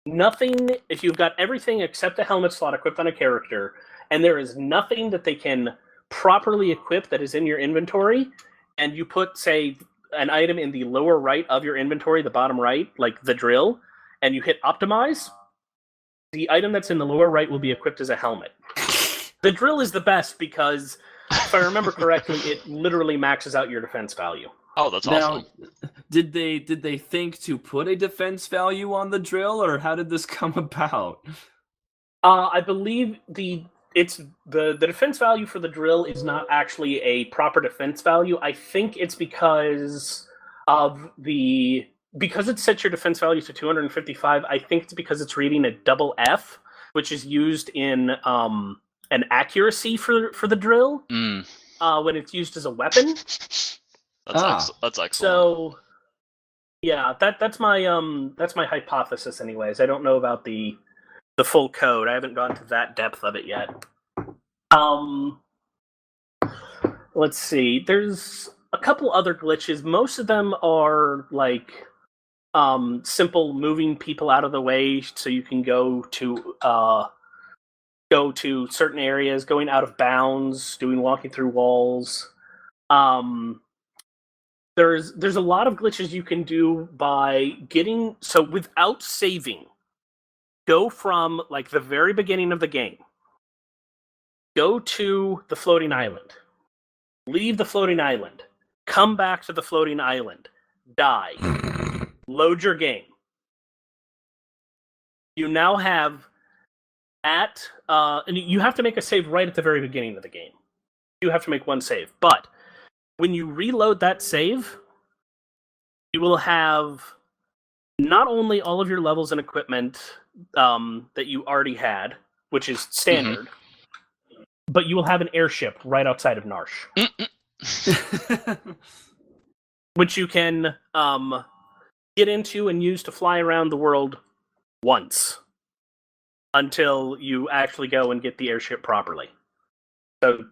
nothing, if you've got everything except a helmet slot equipped on a character, and there is nothing that they can properly equip that is in your inventory, and you put, say, an item in the lower right of your inventory, the bottom right, like the drill, and you hit optimize, the item that's in the lower right will be equipped as a helmet. The drill is the best because, if I remember correctly, it literally maxes out your defense value. Oh, that's awesome. Now, did they think to put a defense value on the drill, or how did this come about? I believe the defense value for the drill is not actually a proper defense value. I think it's because it sets your defense value to 255. I think it's because it's reading a double F, which is used in an accuracy for the drill when it's used as a weapon. That's excellent. So, yeah, that's my hypothesis. Anyways, I don't know about the full code. I haven't gone to that depth of it yet. Let's see. There's a couple other glitches. Most of them are like simple moving people out of the way so you can go to certain areas, going out of bounds, walking through walls. There's a lot of glitches you can do by without saving. Go from like the very beginning of the game. Go to the floating island. Leave the floating island. Come back to the floating island. Die. Load your game. You now have and you have to make a save right at the very beginning of the game. You have to make one save. But when you reload that save, you will have not only all of your levels and equipment that you already had, which is standard, but you will have an airship right outside of Narsh. Which you can get into and use to fly around the world once until you actually go and get the airship properly. So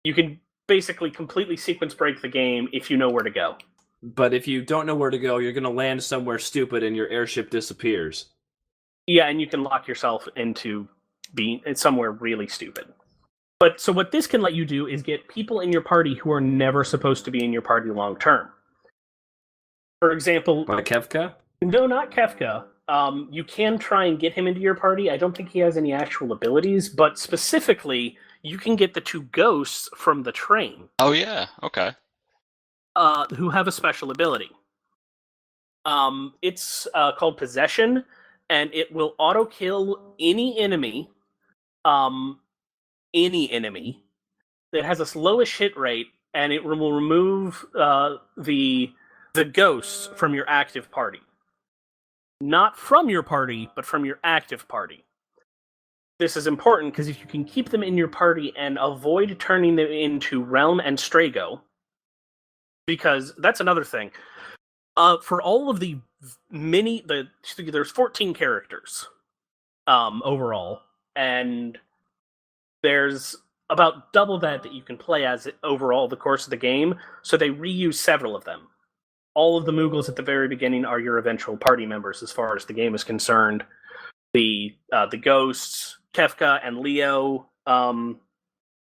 you can basically completely sequence break the game if you know where to go. But if you don't know where to go, you're going to land somewhere stupid and your airship disappears. Yeah, and you can lock yourself into being somewhere really stupid. But so what this can let you do is get people in your party who are never supposed to be in your party long term. For example... Like Kefka? No, not Kefka. You can try and get him into your party. I don't think he has any actual abilities, but specifically, you can get the two ghosts from the train. Oh, yeah. Okay. Who have a special ability. It's called Possession, and it will auto-kill any enemy that has a lowish hit rate, and it will remove the ghosts from your active party. Not from your party, but from your active party. This is important because if you can keep them in your party and avoid turning them into Realm and Strago, because that's another thing. For all of there's 14 characters. overall, and there's about double that you can play as overall the course of the game, so they reuse several of them. All of the Moogles at the very beginning are your eventual party members as far as the game is concerned. The ghosts, Kefka and Leo,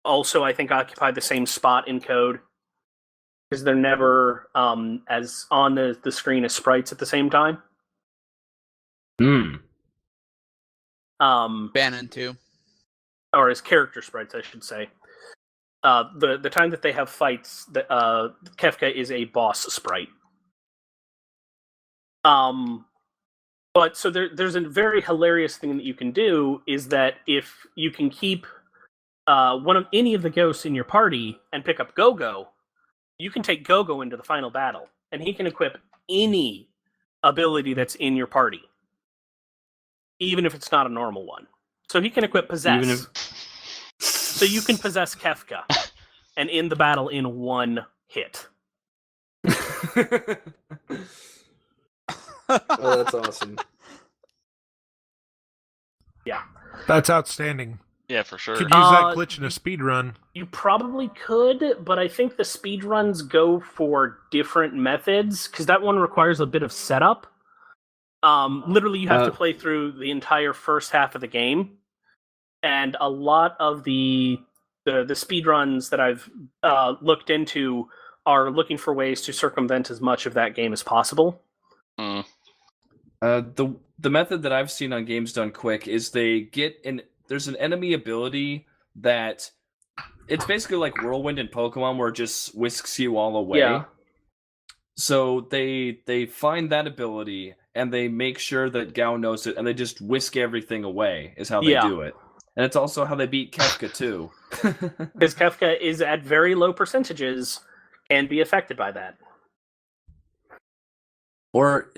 also I think occupy the same spot in code, because they're never as on the screen as sprites at the same time. Bannon too. Or as character sprites, I should say. The time that they have fights, Kefka is a boss sprite. But so there's a very hilarious thing that you can do is that if you can keep any of the ghosts in your party and pick up Go-Go, you can take Go-Go into the final battle, and he can equip any ability that's in your party, even if it's not a normal one. So he can equip Possess. So you can possess Kefka and end the battle in one hit. Oh, that's awesome. Yeah. That's outstanding. Yeah, for sure. Could use that glitch in a speedrun. You probably could, but I think the speedruns go for different methods, because that one requires a bit of setup. Literally, you have to play through the entire first half of the game, and a lot of the speedruns that I've looked into are looking for ways to circumvent as much of that game as possible. The method that I've seen on Games Done Quick is there's an enemy ability that it's basically like Whirlwind in Pokemon, where it just whisks you all away. Yeah. So they find that ability and they make sure that Gao knows it, and they just whisk everything away. Is how they do it, and it's also how they beat Kefka too. Because Kefka is at very low percentages and be affected by that. Or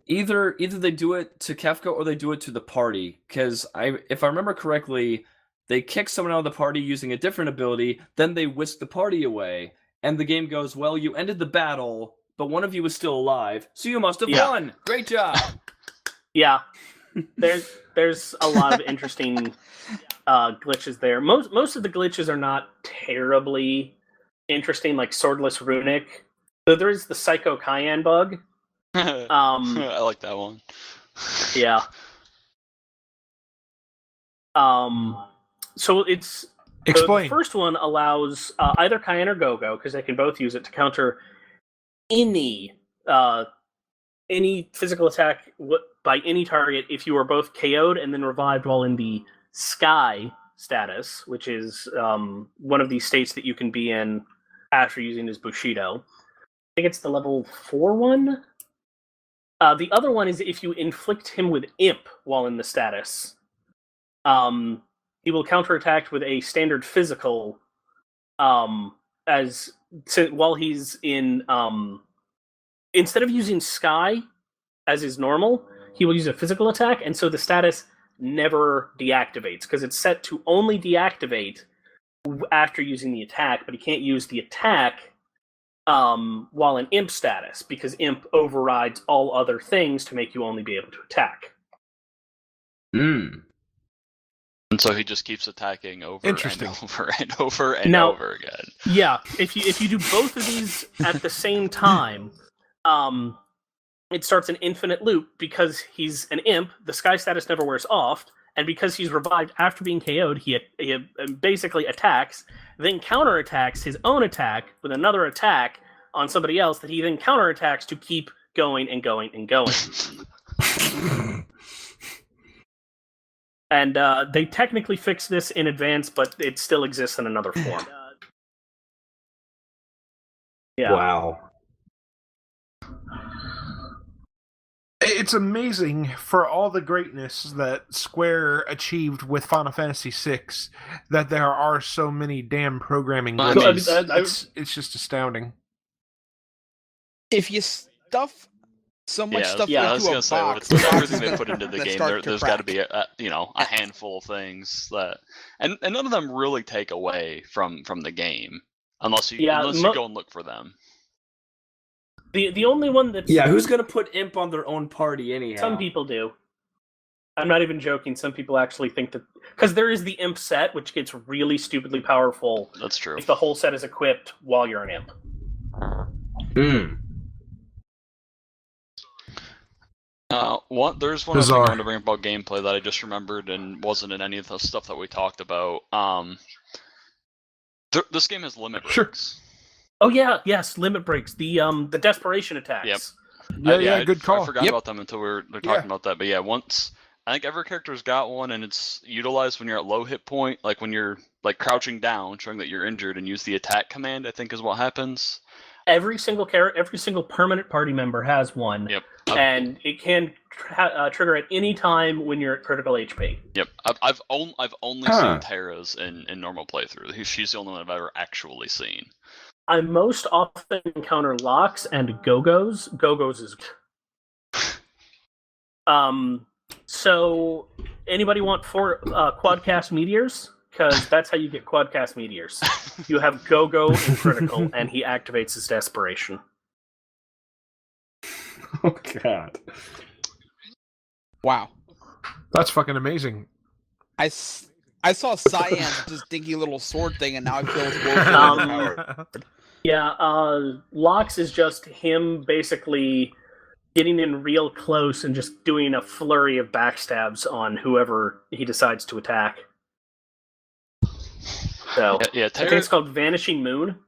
either they do it to Kefka or they do it to the party. Because if I remember correctly, they kick someone out of the party using a different ability, then they whisk the party away, and the game goes, well, you ended the battle, but one of you was still alive, so you must have won. Great job. Yeah, there's a lot of interesting glitches there. Most of the glitches are not terribly interesting, like Swordless Runic. So there is the Psycho Cayenne bug. I like that one. Yeah. So it's Explain. The first one allows either Cayenne or Go-Go, because they can both use it to counter any physical attack by any target if you are both KO'd and then revived while in the Sky status, which is one of these states that you can be in after using his Bushido. I think it's the level 4 one. The other one is if you inflict him with Imp while in the status. He will counterattack with a standard physical while he's in... instead of using Sky as is normal, he will use a physical attack, and so the status never deactivates, because it's set to only deactivate after using the attack, but he can't use the attack while in Imp status, because Imp overrides all other things to make you only be able to attack. And so he just keeps attacking over and over and over and now, over again. Yeah, if you do both of these at the same time, it starts an infinite loop, because he's an Imp, the Sky status never wears off, and because he's revived after being KO'd, he basically attacks, then counterattacks his own attack with another attack on somebody else that he then counterattacks to keep going and going and going. And they technically fixed this in advance, but it still exists in another form. Yeah. Wow. It's amazing for all the greatness that Square achieved with Final Fantasy VI that there are so many damn programming glitches. It's just astounding. If you stuff so much stuff I was into gonna a say, box, with everything they put into the that game, start there's got to be a handful of things that, and none of them really take away from the game unless you go and look for them. The only one that's... Yeah, who's going to put Imp on their own party anyhow? Some people do. I'm not even joking. Some people actually think that... Because there is the imp set, which gets really stupidly powerful. That's true. If the whole set is equipped while you're an imp. There's one other thing I wanted to bring up about gameplay that I just remembered and wasn't in any of the stuff that we talked about. This game has limit breaks. Oh yeah, yes, limit breaks. The desperation attacks. Yep. Yeah, good call. I forgot about them until we were talking about that. But yeah, once I think every character's got one, and it's utilized when you're at low hit point, like when you're like crouching down, showing that you're injured, and use the attack command. I think is what happens. Every single permanent party member has one. Yep. And it can trigger at any time when you're at critical HP. Yep. I've only seen Terra's in normal playthrough. She's the only one I've ever actually seen. I most often encounter Locks and Go-Go's. Go-Go's is... So, anybody want 4 Quadcast Meteors? Because that's how you get Quadcast Meteors. You have Go-Go in critical, and he activates his desperation. Oh, God. Wow. That's fucking amazing. I saw Cyan's just dinky little sword thing, and now I feel it's overpowered. Yeah, Locks is just him basically getting in real close and just doing a flurry of backstabs on whoever he decides to attack. So, yeah, I think it's called Vanishing Moon.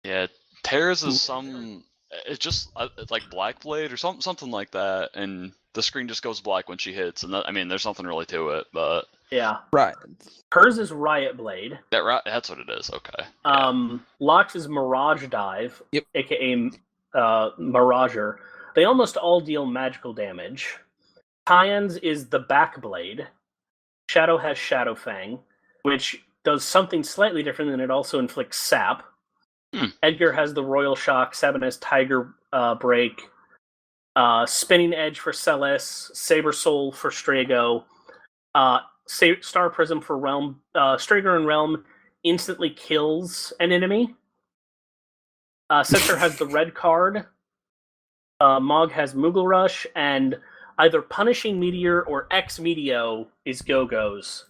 Yeah, Terra's is some... It's just it's like Black Blade or something like that, and the screen just goes black when she hits, and there's nothing really to it, but... Yeah. Right. Hers is Riot Blade. That's what it is, okay. Locks is Mirage Dive, yep. aka Mirager. They almost all deal magical damage. Tyen's is the Back Blade. Shadow has Shadow Fang, which does something slightly different, and it also inflicts sap. Edgar has the Royal Shock, Sabin has Tiger Break, Spinning Edge for Celes, Saber Soul for Strago, Star Prism for Realm. Strago and Realm instantly kills an enemy. Censor has the red card. Mog has Moogle Rush, and either Punishing Meteor or Ex Meteo is Go-Go's.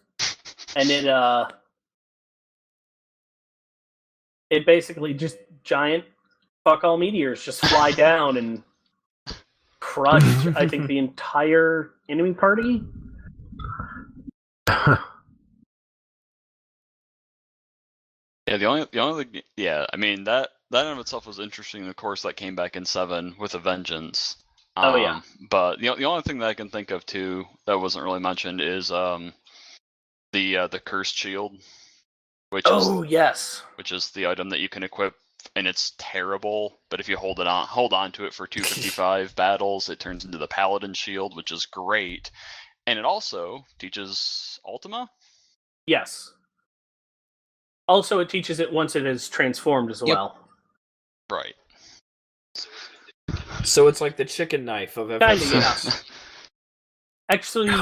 And it basically just giant fuck all meteors just fly down and crush, I think, the entire enemy party. Yeah, the only thing, yeah, I mean that in of itself was interesting. Of course, that came back in 7 with a vengeance. Oh yeah. But the only thing that I can think of too that wasn't really mentioned is the cursed shield. Which is the item that you can equip, and it's terrible. But if you hold on to it for 255 battles, it turns into the Paladin Shield, which is great. And it also teaches Ultima. Yes. Also, it teaches it once it is transformed as well. Right. So it's like the chicken knife of FF6. Actually.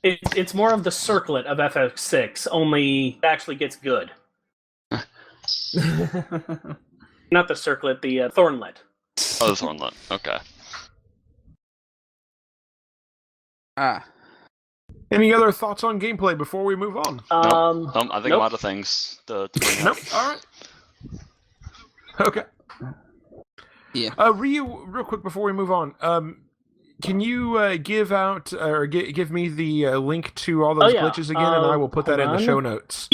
It's more of the circlet of FF6, only it actually gets good. Not the circlet, the thornlet. Oh, the thornlet. Okay. Any other thoughts on gameplay before we move on? I think a lot of things to bring up. All right. Okay. Yeah. Ryu, real quick before we move on, can you give out or give me the link to all those glitches again, and I will put that in the show notes.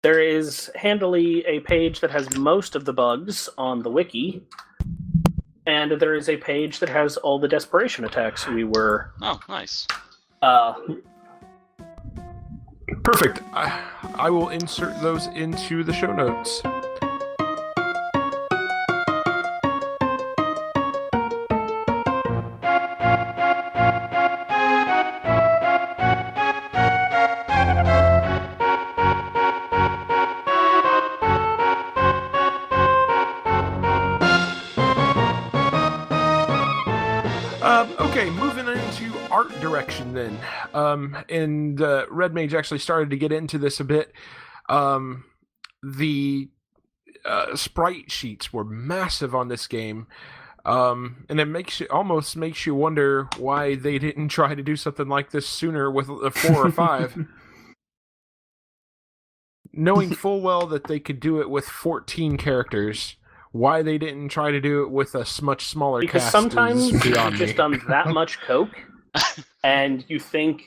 There is handily a page that has most of the bugs on the wiki, and there is a page that has all the desperation attacks we were... Oh, nice. Perfect. I will insert those into the show notes. Okay, moving into art direction then. And Red Mage actually started to get into this a bit. The sprite sheets were massive on this game. And it almost makes you wonder why they didn't try to do something like this sooner with a 4 or 5. Knowing full well that they could do it with 14 characters, why they didn't try to do it with a much smaller Because cast sometimes is you've beyond me. just done that much coke, and you think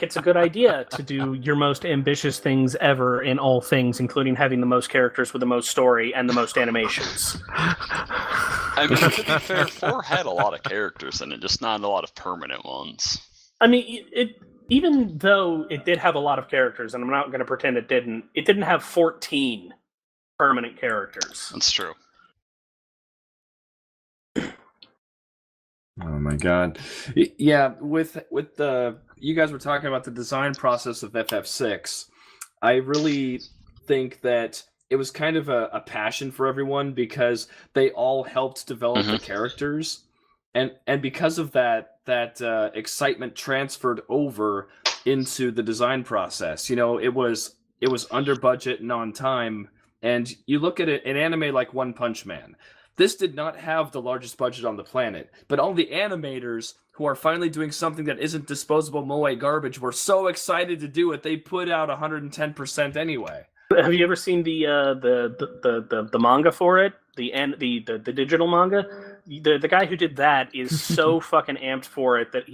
it's a good idea to do your most ambitious things ever in all things, including having the most characters with the most story and the most animations. I mean, to be fair, 4 had a lot of characters in it, just not a lot of permanent ones. I mean, even though it did have a lot of characters, and I'm not going to pretend it didn't have 14 permanent characters. That's true. Oh my god. Yeah, with the you guys were talking about the design process of FF6. I really think that it was kind of a passion for everyone because they all helped develop the characters, and because of that excitement transferred over into the design process. You know, it was under budget and on time, and you look at an anime like One Punch Man. This did not have the largest budget on the planet, but all the animators who are finally doing something that isn't disposable moe garbage were so excited to do it, they put out 110% anyway. Have you ever seen the manga for it? The digital manga? The guy who did that is so fucking amped for it that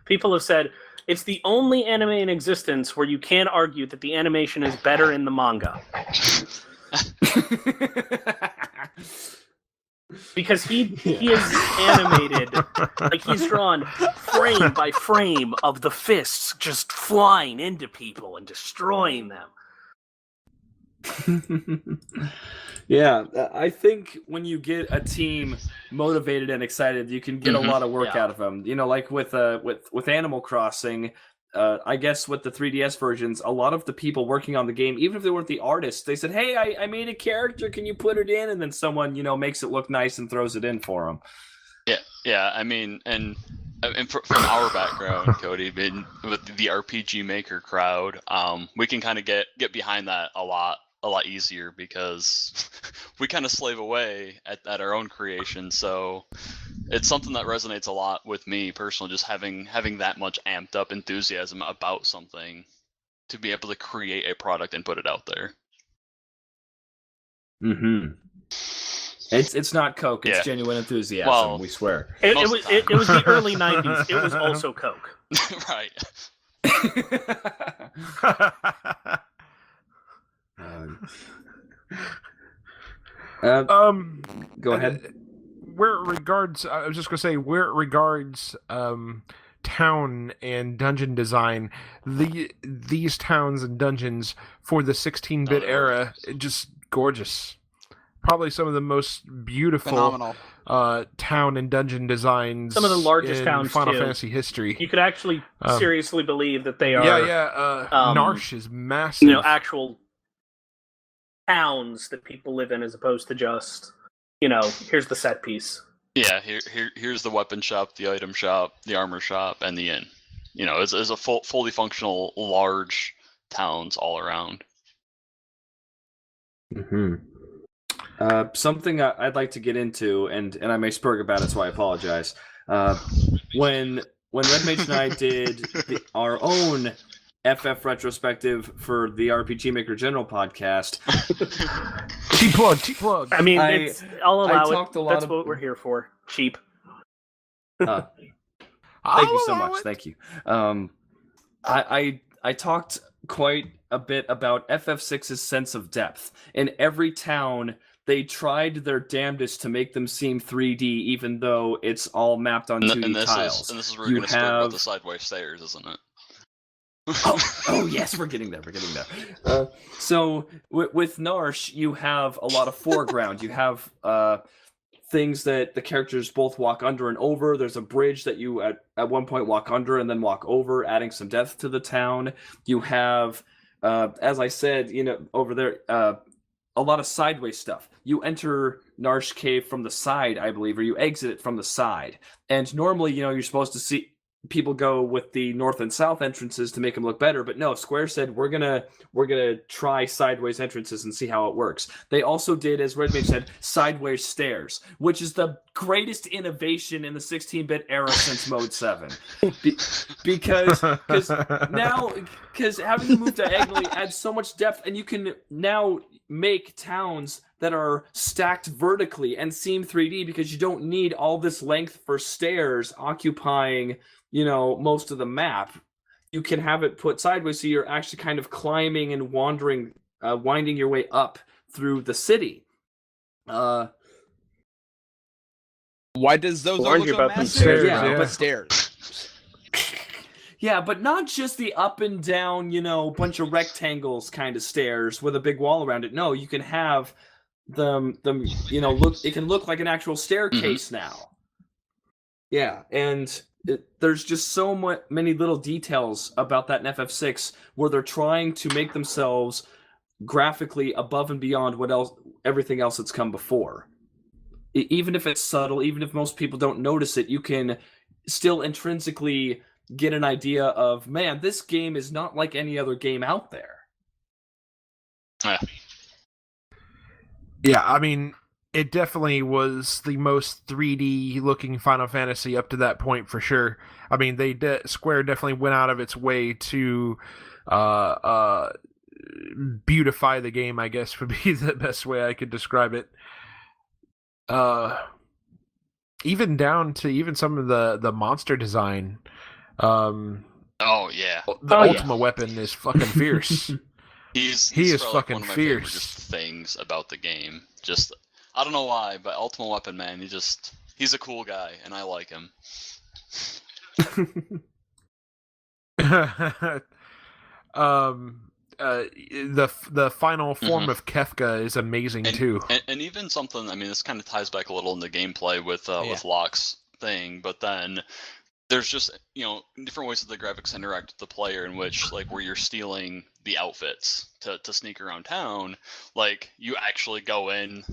people have said it's the only anime in existence where you can't argue that the animation is better in the manga. Because he is animated, like he's drawn frame by frame of the fists just flying into people and destroying them. Yeah, I think when you get a team motivated and excited, you can get a lot of work out of them. You know, like with Animal Crossing, I guess with the 3DS versions, a lot of the people working on the game, even if they weren't the artists, they said, "Hey, I made a character. Can you put it in?" And then someone, makes it look nice and throws it in for them. Yeah. I mean, and from our background, Cody, with the RPG Maker crowd, we can kind of get behind that a lot easier because we kind of slave away at our own creation. So it's something that resonates a lot with me personally, just having that much amped up enthusiasm about something to be able to create a product and put it out there. It's not Coke, it's genuine enthusiasm, well, we swear. It was the early 90s. It was also Coke. Right. Go ahead. Where it regards, I was just gonna say, where it regards town and dungeon design, these towns and dungeons for the 16-bit era, just gorgeous. Probably some of the most beautiful phenomenal town and dungeon designs. Some of the largest in towns Final too. Fantasy history. You could actually seriously believe that they are. Narsh is massive. Actual towns that people live in, as opposed to just, here's the set piece. Yeah, here's the weapon shop, the item shop, the armor shop, and the inn. It's a fully functional, large towns all around. Something I'd like to get into, and I may spurg about it, so I apologize. When Red Mage and I did our own FF retrospective for the RPG Maker General podcast. Cheap plug. I mean, I'll allow it. That's what we're here for. Cheap. Thank you so much. Thank you. I talked quite a bit about FF6's sense of depth. In every town, they tried their damnedest to make them seem 3D, even though it's all mapped on 2D tiles. This is where you're going to speak about the sideways stairs, isn't it? Oh yes, we're getting there. So with Narsh, you have a lot of foreground. You have things that the characters both walk under and over. There's a bridge that you at one point walk under and then walk over, adding some depth to the town. You have, as I said, over there, a lot of sideways stuff. You enter Narsh Cave from the side, I believe, or you exit it from the side. And normally, you're supposed to see people go with the north and south entrances to make them look better, but no, Square said we're gonna try sideways entrances and see how it works. They also did, as Red Mage said, sideways stairs, which is the greatest innovation in the 16-bit era since Mode 7. Because having to move diagonally adds so much depth, and you can now make towns that are stacked vertically and seem 3D because you don't need all this length for stairs occupying, most of the map. You can have it put sideways so you're actually kind of climbing and wandering, winding your way up through the city. Why does those We'll argue look about them stairs? stairs, But stairs. Yeah, but not just the up and down, bunch of rectangles kind of stairs with a big wall around it. No, you can have them, look. It can look like an actual staircase now. Yeah, and there's just so many little details about that in FF6 where they're trying to make themselves graphically above and beyond everything else that's come before. Even if it's subtle, even if most people don't notice it, you can still intrinsically get an idea of, man, this game is not like any other game out there. Yeah, I mean, it definitely was the most 3D looking Final Fantasy up to that point for sure. I mean, Square definitely went out of its way to beautify the game, I guess would be the best way I could describe it. Even down to some of the monster design. Oh yeah, the Ultima weapon is fucking fierce. He is fucking one of my fierce. Just things about the game. Just I don't know why, but Ultima Weapon, man, he's a cool guy, and I like him. The final form of Kefka is amazing too. And even something, I mean, this kind of ties back a little into gameplay with Locke's thing, but then there's just, different ways that the graphics interact with the player, in which, like, where you're stealing the outfits to sneak around town, like, you actually go in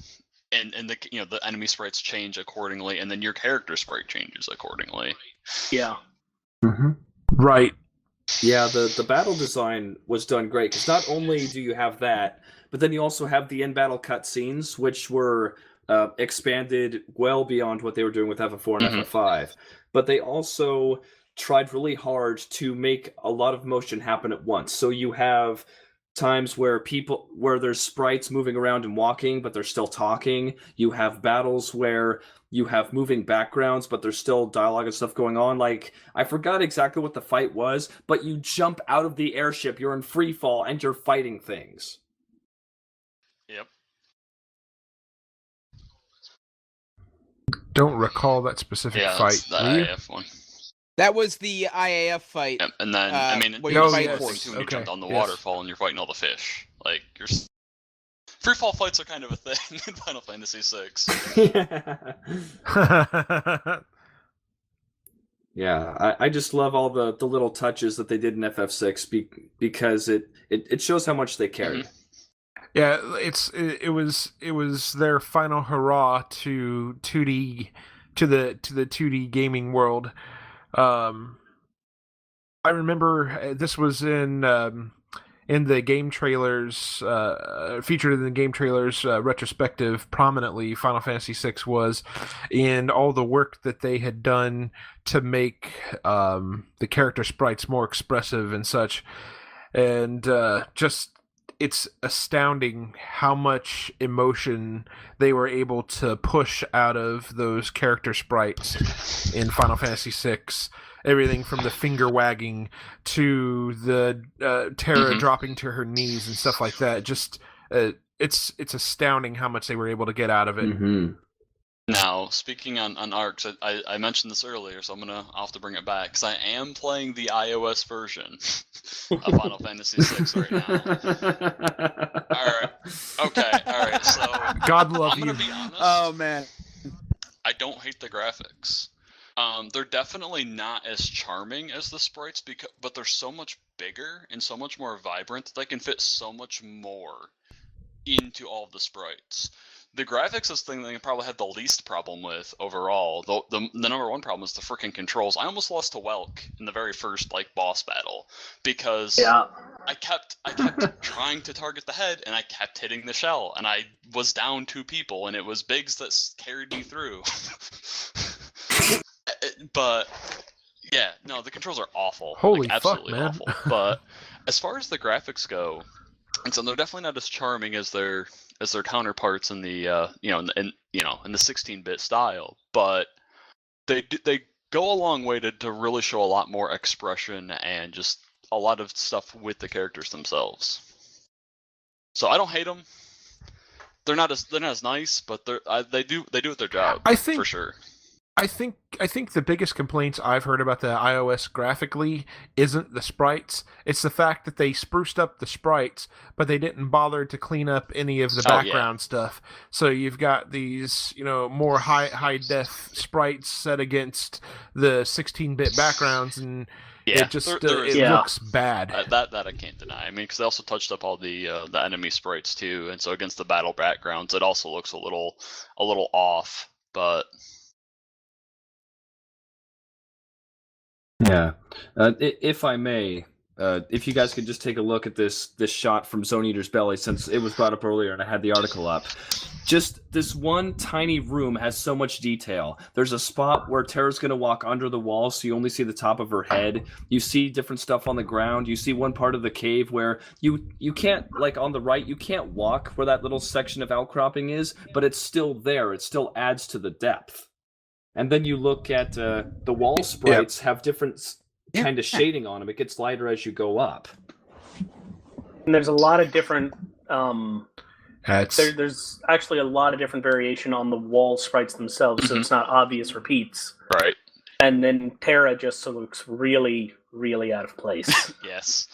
and the enemy sprites change accordingly, and then your character sprite changes accordingly. Yeah. Mm-hmm. Right. Yeah, the battle design was done great, because not only do you have that, but then you also have the in-battle cutscenes, which were expanded well beyond what they were doing with FF4 and FF5. But they also tried really hard to make a lot of motion happen at once. So you have times where there's sprites moving around and walking, but they're still talking. You have battles where you have moving backgrounds, but there's still dialogue and stuff going on. Like, I forgot exactly what the fight was, but you jump out of the airship, you're in free fall, and you're fighting things. Yep. Don't recall that specific fight. The IAF one. That was the IAF fight. Yep. And then, where you fight when you jump down the waterfall and you're fighting all the fish. Like, free fall fights are kind of a thing in Final Fantasy VI. Yeah, I just love all the little touches that they did in FF6 because it shows how much they cared. Yeah, it was their final hurrah to 2D to the 2D gaming world. I remember this was in the game trailers, featured in the game trailers retrospective prominently. Final Fantasy VI was, in all the work that they had done to make the character sprites more expressive and such, and just. It's astounding how much emotion they were able to push out of those character sprites in Final Fantasy VI. Everything from the finger wagging to the Terra dropping to her knees and stuff like that. Just it's astounding how much they were able to get out of it. Mm-hmm. Now, speaking on arcs, I mentioned this earlier, so I'll have to bring it back, because I am playing the iOS version of Final Fantasy VI right now. Alright, so... God love I'm going to be honest. Oh, man. I don't hate the graphics. They're definitely not as charming as the sprites, but they're so much bigger and so much more vibrant that they can fit so much more into all of the sprites. The graphics is the thing that I probably had the least problem with overall. The number one problem is the freaking controls. I almost lost to Welk in the very first boss battle because I kept trying to target the head and I kept hitting the shell and I was down 2 people and it was Biggs that carried me through. But yeah, no, the controls are awful. Holy absolutely fuck, man. awful. But as far as the graphics go, and so they're definitely not as charming as their counterparts in the in the 16-bit style, but they go a long way to really show a lot more expression and just a lot of stuff with the characters themselves. So I don't hate them. They're not as nice, but they do their job. I think for sure. I think the biggest complaints I've heard about the iOS graphically isn't the sprites. It's the fact that they spruced up the sprites, but they didn't bother to clean up any of the background stuff. So you've got these, more high def sprites set against the 16-bit backgrounds, and it just looks bad. That I can't deny. I mean, because they also touched up all the enemy sprites too, and so against the battle backgrounds, it also looks a little off, but. Yeah. If I may, if you guys could just take a look at this shot from Zone Eater's Belly, since it was brought up earlier and I had the article up. Just this one tiny room has so much detail. There's a spot where Terra's going to walk under the wall, so you only see the top of her head. You see different stuff on the ground. You see one part of the cave where you can't, on the right, you can't walk where that little section of outcropping is, but it's still there. It still adds to the depth. And then you look at the wall sprites have different kind of shading on them. It gets lighter as you go up. And there's a lot of different... there's actually a lot of different variation on the wall sprites themselves, so it's not obvious repeats. Right. And then Terra just looks really, really out of place. Yes.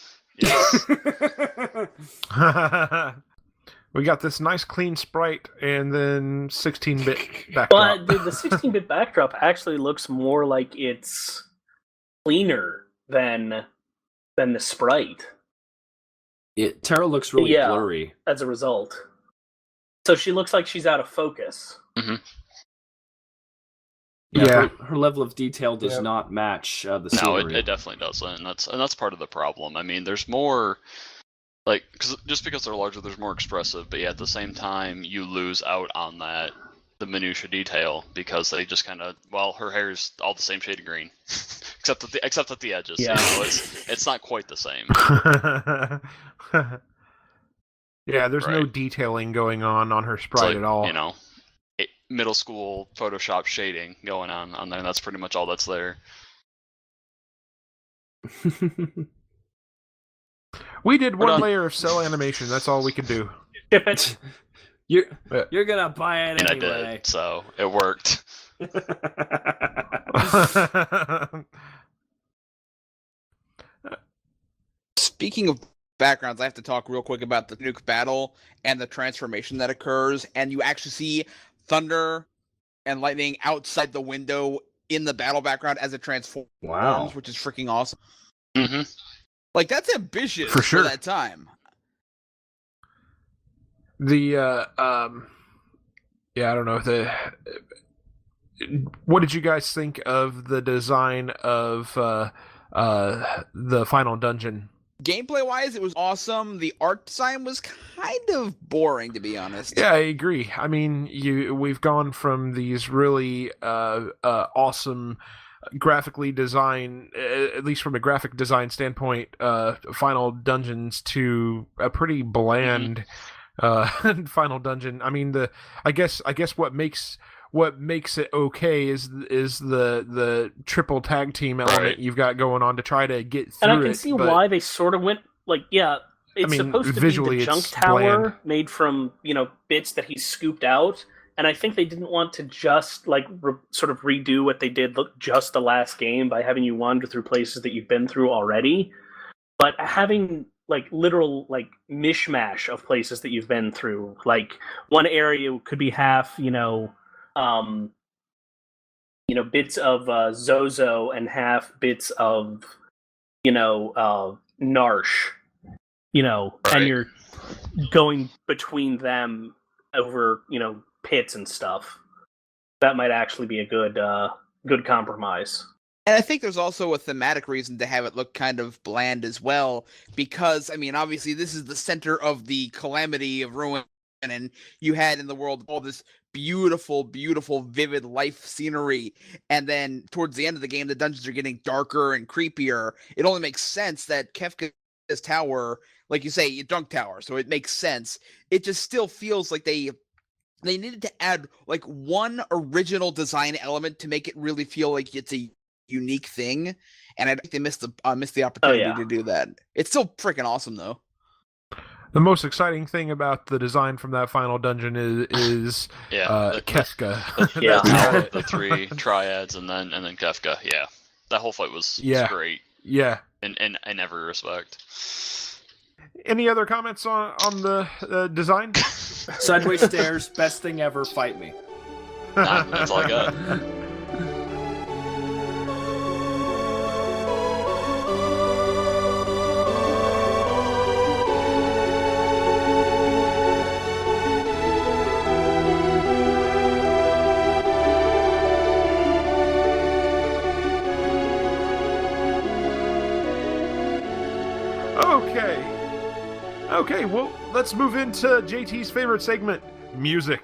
We got this nice clean sprite and then 16-bit backdrop. But the 16-bit backdrop actually looks more like it's cleaner than the sprite. Terra looks really blurry. As a result. So she looks like she's out of focus. Mm-hmm. Yeah. Her level of detail does not match the scenery. No, it definitely doesn't, and that's part of the problem. I mean, there's more... just because they're larger, there's more expressive, but at the same time, you lose out on the minutia detail, because they just kind of, her hair's all the same shade of green, except at the edges. Yeah. It's not quite the same. Yeah, there's no detailing going on her sprite at all. Middle school Photoshop shading going on there, and that's pretty much all that's there. We did one layer of cell animation. That's all we could do. You're gonna buy it anyway. And I did, so it worked. Speaking of backgrounds, I have to talk real quick about the nuke battle and the transformation that occurs, and you actually see thunder and lightning outside the window in the battle background as it transforms, which is freaking awesome. Mm-hmm. That's ambitious for that time. I don't know. What did you guys think of the design of the final dungeon? Gameplay-wise, it was awesome. The art design was kind of boring, to be honest. Yeah, I agree. I mean, we've gone from these really awesome, graphically designed, at least from a graphic design standpoint, final dungeons to a pretty bland final dungeon. I mean, I guess what makes it okay is the triple tag team element you've got going on to try to get through it. And I can see why they sort of went it's supposed to be the junk tower bland. made from bits that he scooped out, and I think they didn't want to just sort of redo what they did just the last game by having you wander through places that you've been through already, but having literal mishmash of places that you've been through. One area could be half bits of Zozo and half bits of Narsh, and you're going between them over pits and stuff. That might actually be a good compromise. And I think there's also a thematic reason to have it look kind of bland as well, because, I mean, obviously this is the center of the calamity of ruin, and you had in the world all this beautiful, beautiful, vivid life scenery, and then towards the end of the game, the dungeons are getting darker and creepier. It only makes sense that Kefka's tower, like you say, a drunk tower, so it makes sense. It just still feels like they needed to add like one original design element to make it really feel like it's a unique thing, and I think they missed the opportunity to do that. It's still freaking awesome though. The most exciting thing about the design from that final dungeon is Kefka. The three triads and then Kefka. Yeah, that whole fight was great. Yeah, in every respect. Any other comments on the design? Sideways stairs, best thing ever. Fight me. Nah, that's all I got. Okay, well, let's move into JT's favorite segment, music.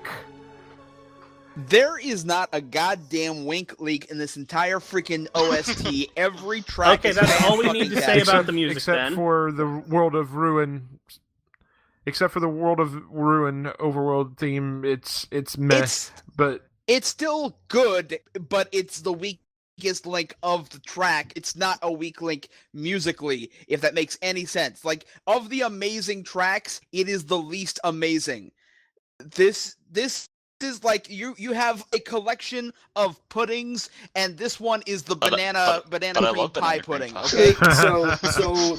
There is not a goddamn wink leak in this entire freaking OST. Every track Okay, that's all we need to say about the music, except for the World of Ruin. Except for the World of Ruin overworld theme, it's mess. But it's still good, but it's the weakest link of the track. It's not a weak link musically, if that makes any sense. Like, of the amazing tracks, it is the least amazing. This is like you have a collection of puddings, and this one is the banana cream pie pudding. Okay, so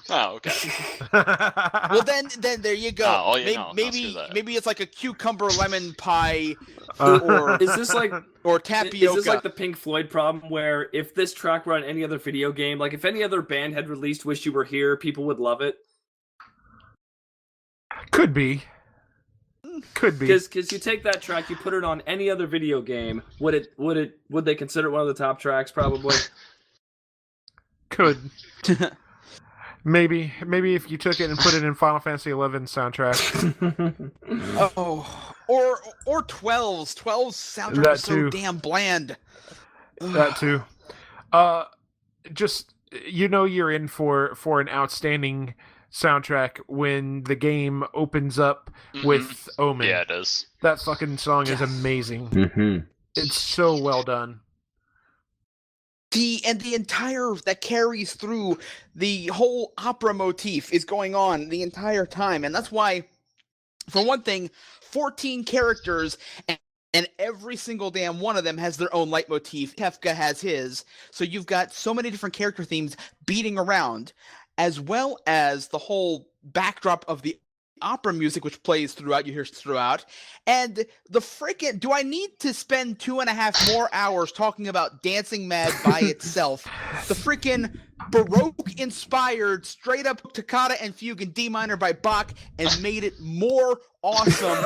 oh, okay. Well, then there you go. Maybe it's like a cucumber lemon pie, or is this like or tapioca? Is this like the Pink Floyd problem, where if this track were on any other video game, like if any other band had released "Wish You Were Here," people would love it? Could be. Because you take that track, you put it on any other video game, would they consider it one of the top tracks? Probably. Could. Maybe if you took it and put it in Final Fantasy XI soundtrack. or 12's soundtrack is so damn bland. That too. Just you're in for an outstanding soundtrack when the game opens up with Omen. Yeah, it is. That fucking song is amazing. Mm-hmm. It's so well done. The entire that carries through the whole opera motif is going on the entire time, and that's why, for one thing, 14 characters and every single damn one of them has their own leitmotif. Kefka has his, so you've got so many different character themes beating around, as well as the whole backdrop of the opera music, which plays throughout, you hear throughout, and the freaking, do I need to spend 2.5 more hours talking about Dancing Mad by itself? The freaking Baroque-inspired, straight-up toccata and fugue in D minor by Bach, and made it more awesome.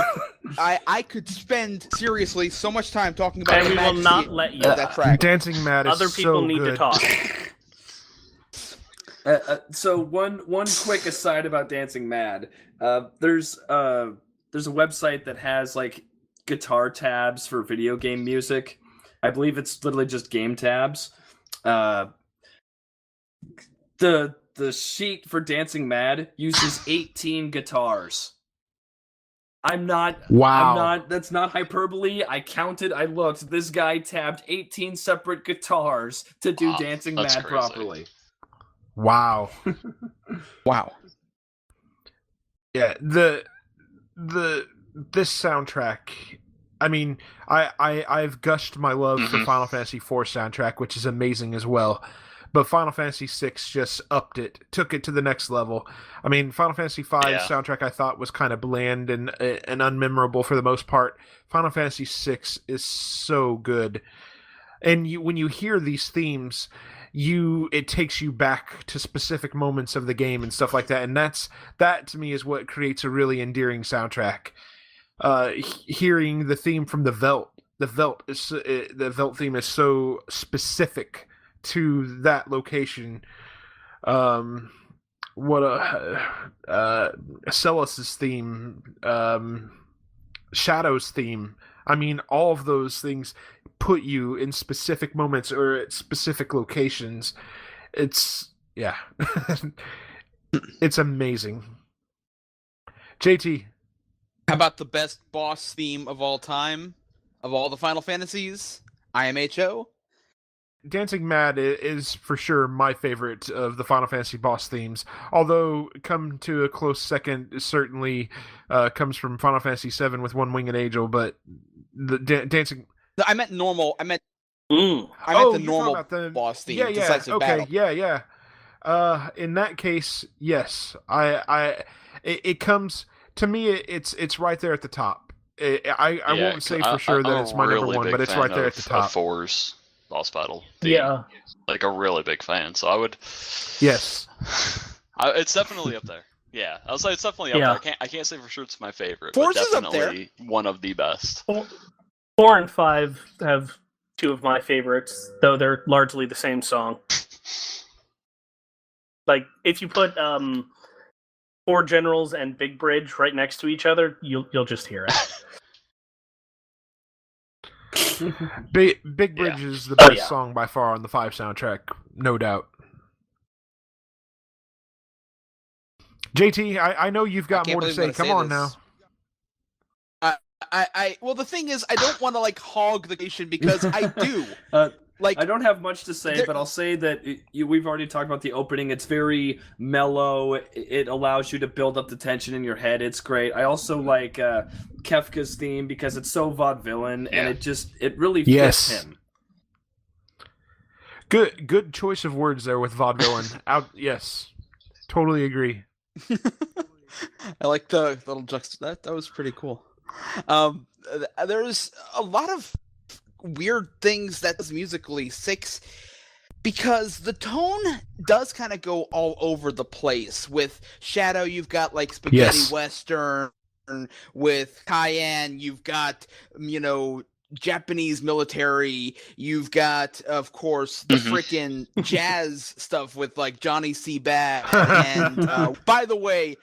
I could spend, seriously, so much time talking about and we will not let you. That track. Dancing Mad is Other people so need good. to talk. So one quick aside about Dancing Mad. There's a website that has like guitar tabs for video game music. I believe it's literally just game tabs. The sheet for Dancing Mad uses 18 guitars. Wow. That's not hyperbole. I counted, I looked. This guy tabbed 18 separate guitars to do Dancing Mad crazy. properly. Wow. Wow. Yeah, this soundtrack, I mean, I've gushed my love for Final Fantasy IV soundtrack, which is amazing as well. But Final Fantasy VI just upped it, took it to the next level. I mean, Final Fantasy V soundtrack I thought was kind of bland and unmemorable for the most part. Final Fantasy VI is so good. And when you hear these themes, it takes you back to specific moments of the game and stuff like that, and that to me is what creates a really endearing soundtrack. hearing the theme from the Velt. The Velt theme is so specific to that location. Celus's theme, Shadow's theme. I mean, all of those things put you in specific moments or at specific locations. It's it's amazing. JT, how about the best boss theme of all time, of all the Final Fantasies? IMHO? Dancing Mad is for sure my favorite of the Final Fantasy boss themes. Although, come to a close second, certainly comes from Final Fantasy VII with One Winged Angel. But the dancing, I meant normal. I meant the normal boss theme. Yeah, Decisive Battle. Yeah. In that case, yes, it comes to me. It's right there at the top. I won't say for sure that it's my number one, but it's right there at the top. 4's boss battle theme. Yeah, like a really big fan. So I would. Yes. It's definitely up there. Yeah, I'll say it's definitely up there. I can't say for sure it's my favorite, but 4's is up definitely one of the best. 4 and 5 have two of my favorites, though they're largely the same song. Like, if you put Four Generals and Big Bridge right next to each other, you'll just hear it. Big Bridge is the best song by far on the 5 soundtrack, no doubt. JT, I know you've got more to say. Come on now. Well, the thing is, I don't want to like hog the nation because I do. I don't have much to say, but I'll say that we've already talked about the opening. It's very mellow. It allows you to build up the tension in your head. It's great. I also like Kefka's theme because it's so vaudevillain, and it really fits him. Good choice of words there with vaudevillain. Yes, totally agree. I like the little that was pretty cool. There's a lot of weird things that's musically 6 because the tone does kind of go all over the place. With Shadow, you've got like spaghetti western. With Cayenne, you've got Japanese military. You've got, of course, the freaking jazz stuff with like Johnny C. Bad. And by the way,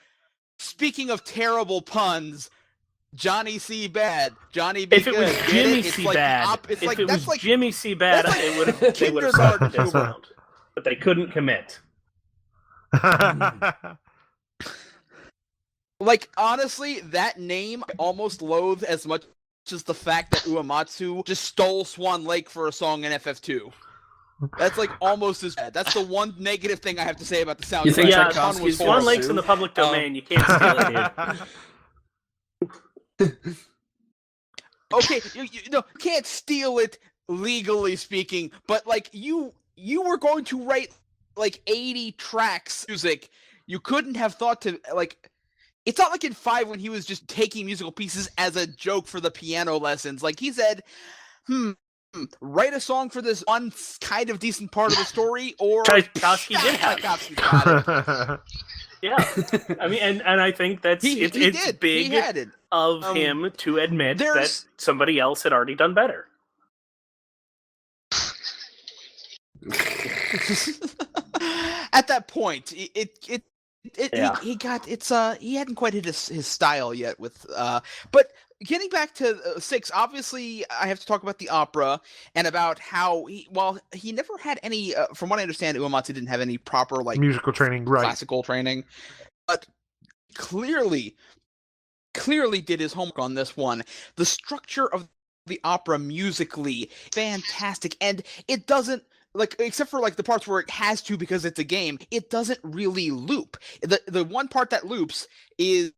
speaking of terrible puns, Johnny C. Bad, Johnny B. If it was Jimmy C. Bad, Jimmy C. Bad, they would have started this round, but they couldn't commit. Like, honestly, that name I almost loathe as much as the fact that Uematsu just stole Swan Lake for a song in FF2. That's like almost as bad. That's the one negative thing I have to say about the sound. Swan Lake's in the public domain. You can't steal it, dude. Okay, you can't steal it legally speaking, but like you were going to write like 80 tracks music. You couldn't have thought to like. It's not like in 5 when he was just taking musical pieces as a joke for the piano lessons. Like he said, write a song for this one kind of decent part of the story, or Tchaikovsky did have. Yeah, I mean, and I think that's it's big of him to admit that somebody else had already done better. At that point, he hadn't quite hit his style yet with but getting back to 6, obviously I have to talk about the opera and about how he never had any from what I understand, Uematsu didn't have any proper like musical training, right? Classical training, but clearly did his homework on this one. The structure of the opera musically fantastic, and it doesn't like, except for like the parts where it has to because it's a game, it doesn't really loop. The one part that loops is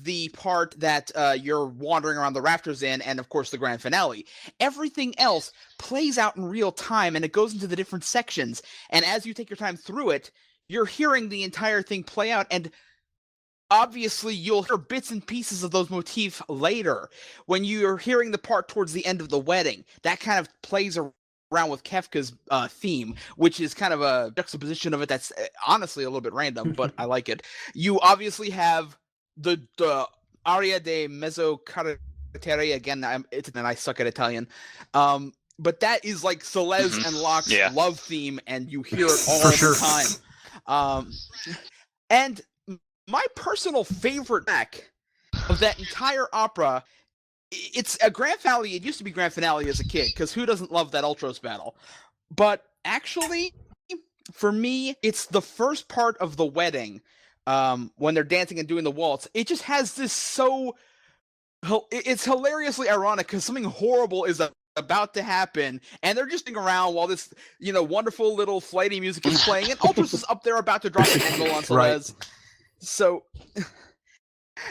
the part that you're wandering around the rafters in, and of course the grand finale. Everything else plays out in real time, and it goes into the different sections. And as you take your time through it, you're hearing the entire thing play out, and obviously you'll hear bits and pieces of those motifs later. When you're hearing the part towards the end of the wedding, that kind of plays around with Kefka's theme, which is kind of a juxtaposition of it that's honestly a little bit random, but I like it. You obviously have the Aria de Mezzo Carretera. Again, I suck at Italian. But that is like Celeste and Locke's love theme, and you hear it all the time. And my personal favorite track of that entire opera, it's a grand finale. It used to be grand finale as a kid, because who doesn't love that Ultros battle? But actually, for me, it's the first part of the wedding, when they're dancing and doing the waltz. It just has this it's hilariously ironic, because something horrible is about to happen, and they're just sitting around while this, wonderful little flighty music is playing, and Ultros is up there about to drop an angle on Celeste. Right. So,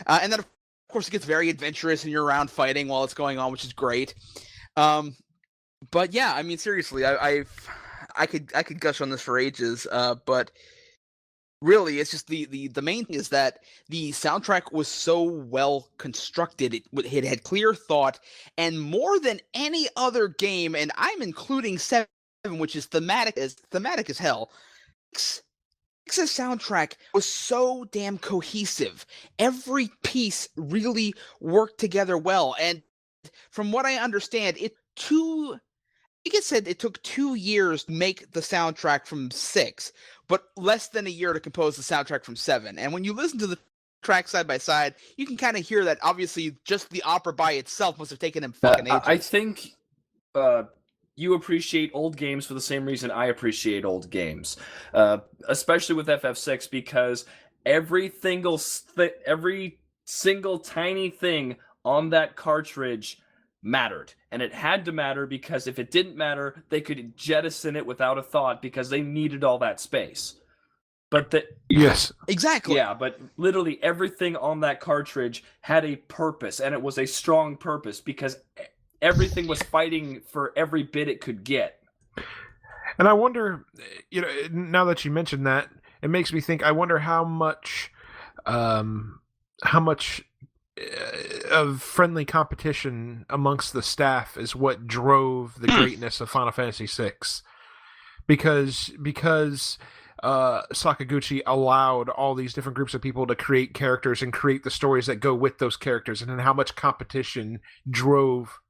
and then of course it gets very adventurous, and you're around fighting while it's going on, which is great. But yeah, I mean, seriously, I could gush on this for ages, but really, it's just the main thing is that the soundtrack was so well constructed. It had clear thought, and more than any other game, and I'm including 7, which is thematic as hell. X's soundtrack was so damn cohesive. Every piece really worked together well, and from what I understand, it took 2 years to make the soundtrack from 6, but less than a year to compose the soundtrack from 7. And when you listen to the tracks side by side, you can kind of hear that obviously just the opera by itself must have taken him fucking ages. I think you appreciate old games for the same reason I appreciate old games, especially with FF6, because every single tiny thing on that cartridge mattered, and it had to matter, because if it didn't matter, they could jettison it without a thought, because they needed all that space. But yes, exactly. Yeah, but literally everything on that cartridge had a purpose, and it was a strong purpose, because everything was fighting for every bit it could get. And I wonder, now that you mentioned that, it makes me think. I wonder how much of friendly competition amongst the staff is what drove the greatness of Final Fantasy VI, because Sakaguchi allowed all these different groups of people to create characters and create the stories that go with those characters, and then how much competition drove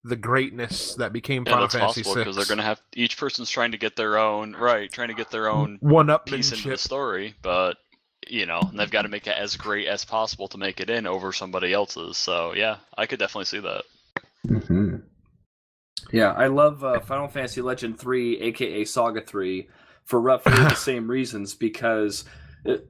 the greatness that became Final Fantasy VI. Because they're going to have, each person's trying to get their own one-upmanship piece into the story, but and they've got to make it as great as possible to make it in over somebody else's. So yeah, I could definitely see that. Mm-hmm. Yeah, I love Final Fantasy Legend 3, aka Saga 3, for roughly the same reasons, because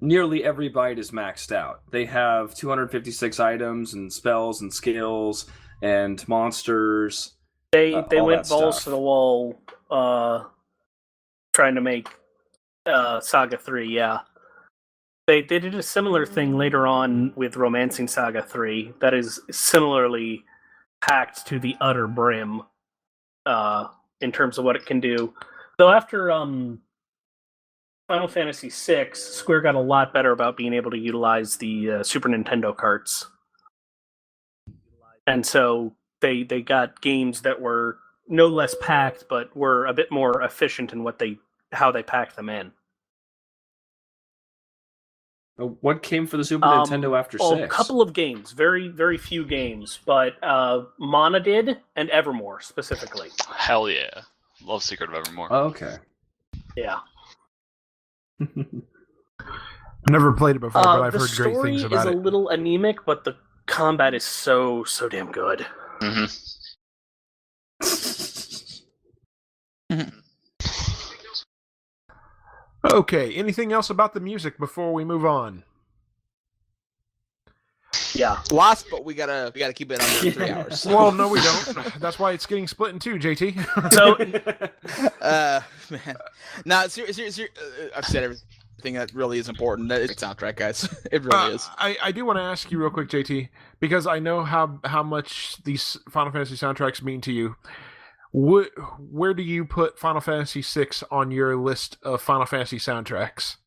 nearly every byte is maxed out. They have 256 items and spells and skills and monsters. They went balls to the wall trying to make Saga 3, yeah. They did a similar thing later on with Romancing Saga 3 that is similarly packed to the utter brim in terms of what it can do. Though after Final Fantasy VI, Square got a lot better about being able to utilize the Super Nintendo carts. And so they got games that were no less packed, but were a bit more efficient in how they packed them in. What came for the Super Nintendo after 6? A couple of games, very, very few games, but Mana did, and Evermore specifically. Hell yeah. Love Secret of Evermore. Oh, okay. Yeah. Never played it before, but I've heard great things about it. The story is a little anemic, but the combat is so damn good. Mm-hmm. Okay, anything else about the music before we move on? Yeah. Lots, but we gotta keep it under 3 hours. Well, no, we don't. That's why it's getting split in two, JT. So, man. No, seriously, I've said everything that really is important. It's soundtrack, guys. It really is. I do want to ask you real quick, JT, because I know how much these Final Fantasy soundtracks mean to you. Where do you put Final Fantasy VI on your list of Final Fantasy soundtracks?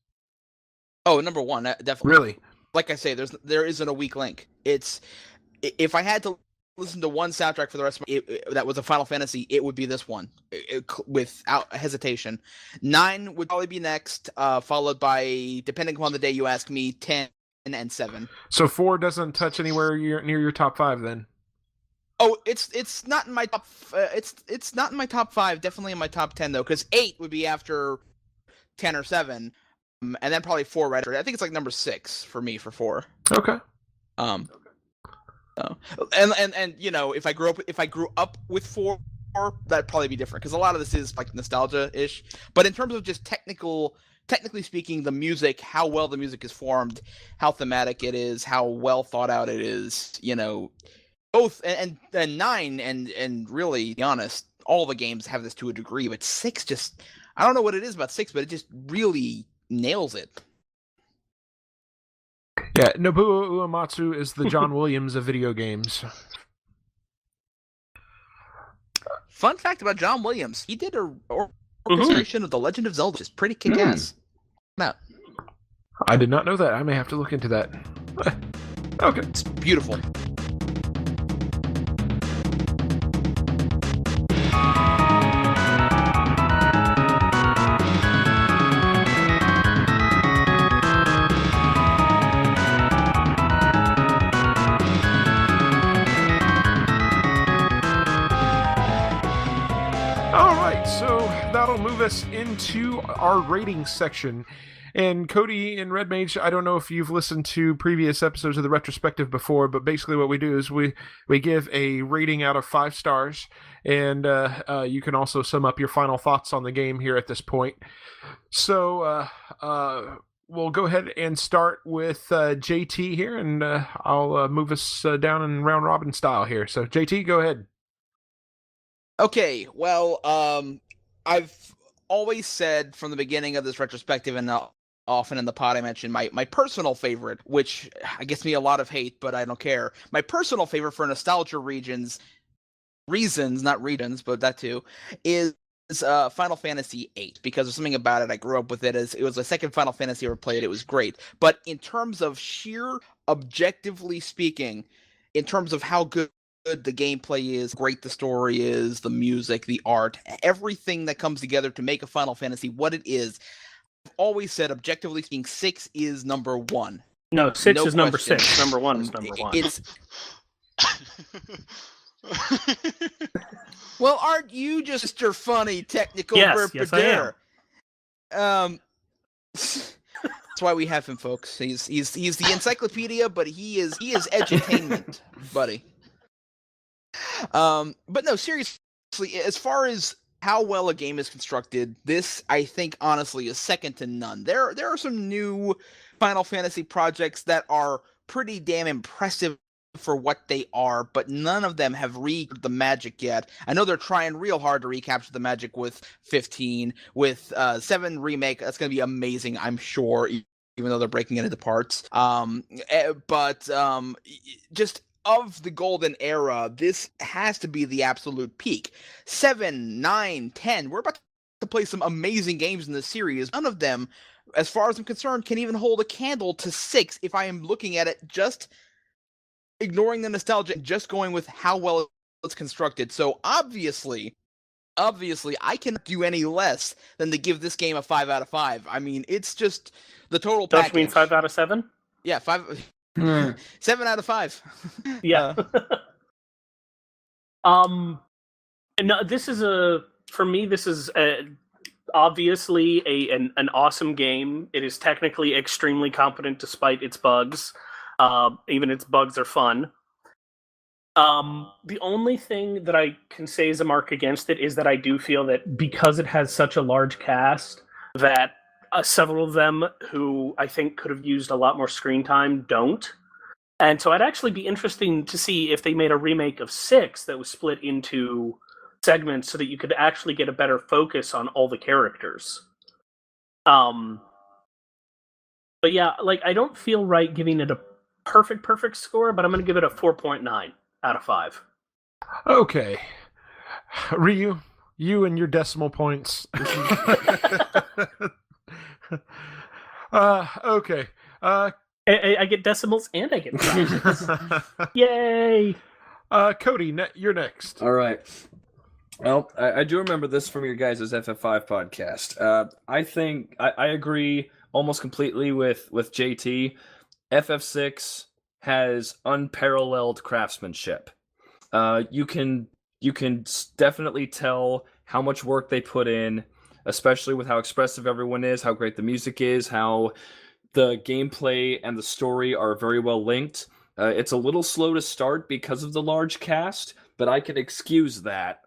Oh, number 1, definitely. Really? Like I say, there isn't a weak link. If I had to listen to one soundtrack for the rest of that was a Final Fantasy, it would be this one, without hesitation. 9 would probably be next, followed by, depending upon the day you ask me, 10, and 7. So 4 doesn't touch anywhere near your top 5 then. Oh, it's not in my top. It's not in my top 5. Definitely in my top 10 though, because 8 would be after 10 or 7, and then probably 4 right after. I think it's like number 6 for me for 4. Okay. And you know, if I grew up with 4, that'd probably be different because a lot of this is like nostalgia-ish. But in terms of just technically speaking, the music, how well the music is formed, how thematic it is, how well thought out it is, you know, both and 9 and really, to be honest, all the games have this to a degree, but 6 just, I don't know what it is about 6, but it just really nails it. Yeah, Nobuo Uematsu is the John Williams of video games. Fun fact about John Williams, he did a orchestration of The Legend of Zelda, which is pretty kick-ass. No. I did not know that. I may have to look into that. Okay. It's beautiful. That'll move us into our rating section. And Cody and Red Mage, I don't know if you've listened to previous episodes of the Retrospective before, but basically what we do is we give a rating out of 5 stars, and you can also sum up your final thoughts on the game here at this point. So we'll go ahead and start with JT here, and I'll move us down in round robin style here. So JT, go ahead. Okay, well, I've always said from the beginning of this retrospective, and often in the pod I mentioned my personal favorite, which gets me a lot of hate, but I don't care. My personal favorite for nostalgia reasons, not regions, but that too, is Final Fantasy VIII, because there's something about it. I grew up with it. It was the second Final Fantasy I ever played. It was great. But in terms of sheer, objectively speaking, in terms of how good the gameplay is, great the story is, the music, the art, everything that comes together to make a Final Fantasy what it is, I've always said, objectively speaking, 6 is number 1. No, 6 is number question. 6. Number 1 is number 1. It's... Well, aren't you just your funny technical Yes, I am. That's why we have him, folks. He's the encyclopedia, but he is edutainment, buddy. But no, seriously, as far as how well a game is constructed, this, I think, honestly, is second to none. There are some new Final Fantasy projects that are pretty damn impressive for what they are, but none of them have reached the magic yet. I know they're trying real hard to recapture the magic with 15, with 7 remake. That's going to be amazing, I'm sure, even though they're breaking it into parts. But just of the golden era, this has to be the absolute peak. 7, 9, 10, we're about to play some amazing games in this series. None of them, as far as I'm concerned, can even hold a candle to 6 if I am looking at it just ignoring the nostalgia and just going with how well it's constructed. So obviously, I cannot do any less than to give this game a 5 out of 5. I mean, it's just the total package. Don't you mean 5 out of 7? Yeah, 5... 7 out of 5. Yeah. No, this is obviously an awesome game. It is technically extremely competent despite its bugs. Even its bugs are fun. The only thing that I can say as a mark against it is that I do feel that because it has such a large cast, that several of them who I think could have used a lot more screen time don't. And so I'd actually be interesting to see if they made a remake of 6 that was split into segments so that you could actually get a better focus on all the characters. But yeah, like, I don't feel right giving it a perfect score, but I'm going to give it a 4.9 out of 5. Okay. Ryu, you and your decimal points. Okay. I get decimals and I get fractions. Yay! Cody, you're next. All right. Well, I do remember this from your guys' FF5 podcast. I think I agree almost completely with JT. FF6 has unparalleled craftsmanship. You can definitely tell how much work they put in, especially with how expressive everyone is, how great the music is, how the gameplay and the story are very well linked. It's a little slow to start because of the large cast, but I can excuse that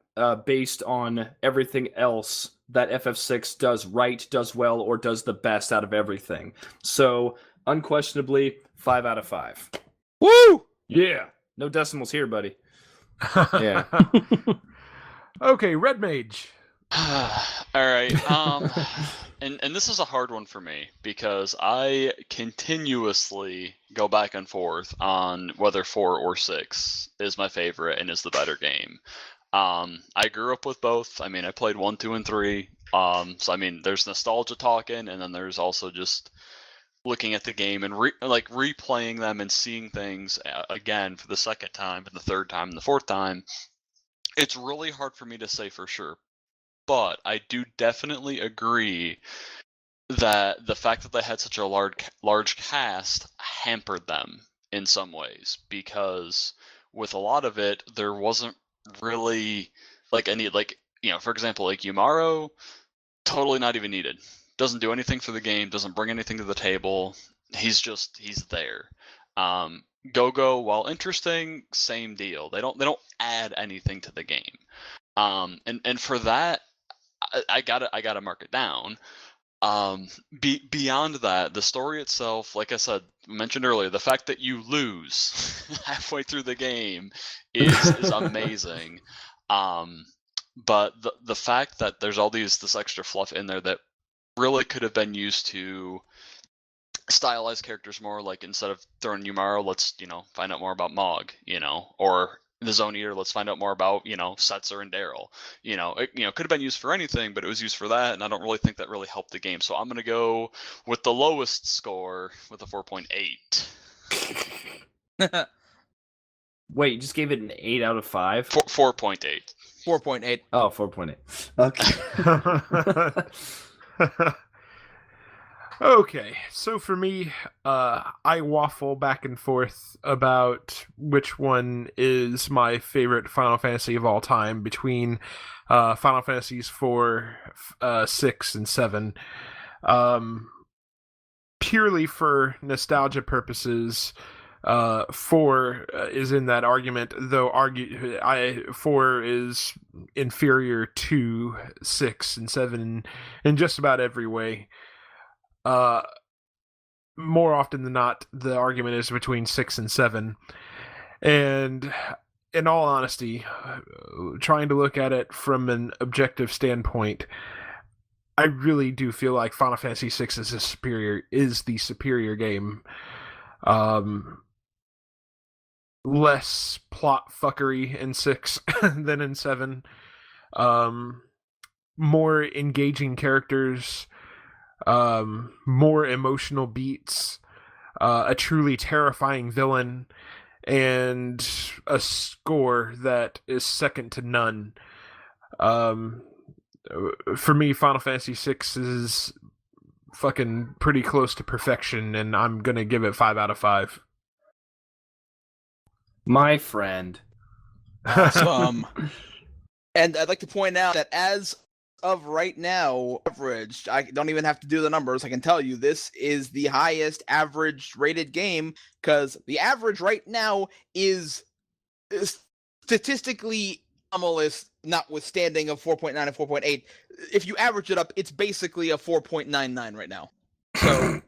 based on everything else that FF6 does right, does well, or does the best out of everything. So, unquestionably, 5 out of 5. Woo! Yeah. No decimals here, buddy. Yeah. Okay, Red Mage. All right. And this is a hard one for me because I continuously go back and forth on whether 4 or 6 is my favorite and is the better game. I grew up with both. I mean, I played 1, 2, and 3. So I mean, there's nostalgia talking, and then there's also just looking at the game and replaying them and seeing things again for the second time, and the third time, and the fourth time. It's really hard for me to say for sure, but I do definitely agree that the fact that they had such a large cast hampered them in some ways, because with a lot of it, there wasn't really any for example, like Yumaro, totally not even needed. Doesn't do anything for the game, doesn't bring anything to the table. He's there. Go-Go, while interesting, same deal. They don't add anything to the game. And for that, I gotta mark it down. Beyond that, the story itself, like I said, mentioned earlier, the fact that you lose halfway through the game is amazing. But the fact that there's all this extra fluff in there that really could have been used to stylize characters more, like instead of throwing Yumaro, let's find out more about Mog, or the Zone Eater, let's find out more about Setzer and Daryl. It could have been used for anything, but it was used for that, and I don't really think that really helped the game. So I'm gonna go with the lowest score with a 4.8. Wait, you just gave it an 8 out of 5? 4.8. 4.8. Oh, 4.8. Okay. Okay, so for me, I waffle back and forth about which one is my favorite Final Fantasy of all time between Final Fantasies 4, 6, and 7. Purely for nostalgia purposes, 4 is in that argument, though 4 is inferior to 6 and 7 in just about every way. More often than not, the argument is between 6 and 7. And in all honesty, trying to look at it from an objective standpoint, I really do feel like Final Fantasy VI is the superior game. Less plot fuckery in 6 than in 7. More engaging characters, more emotional beats, a truly terrifying villain, and a score that is second to none. For me, Final Fantasy VI is fucking pretty close to perfection, and I'm gonna give it 5 out of 5. My friend. Awesome. And I'd like to point out that as of right now, average, I don't even have to do the numbers, I can tell you this is the highest average rated game, because the average right now is statistically anomalous, notwithstanding of 4.9 and 4.8. If you average it up, it's basically a 4.99 right now. So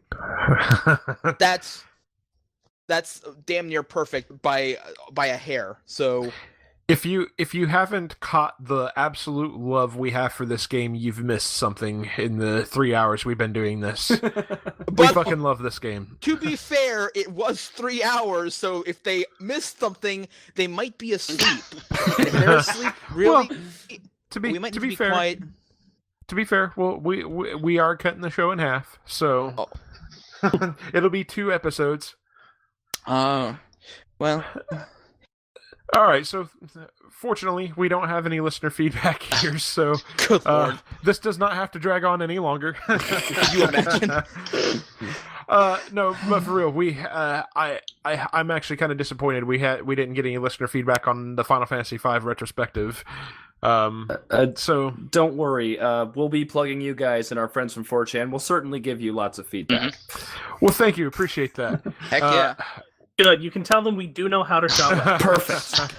that's damn near perfect by a hair. So If you haven't caught the absolute love we have for this game, you've missed something in the 3 hours we've been doing this. We fucking love this game. To be fair, it was 3 hours, so if they missed something, they might be asleep. And if they're asleep, really, Well, we might need to be be fair, quiet. To be fair, well, we are cutting the show in half, so it'll be 2 episodes. Well, All right, so fortunately, we don't have any listener feedback here, so Good lord. this does not have to drag on any longer. Could you imagine? No, but for real, I'm actually kind of disappointed we didn't get any listener feedback on the Final Fantasy V retrospective. So don't worry, we'll be plugging you guys and our friends from 4chan. We'll certainly give you lots of feedback. Well, thank you, appreciate that. Heck yeah. Good. You can tell them we do know how to Java. Perfect.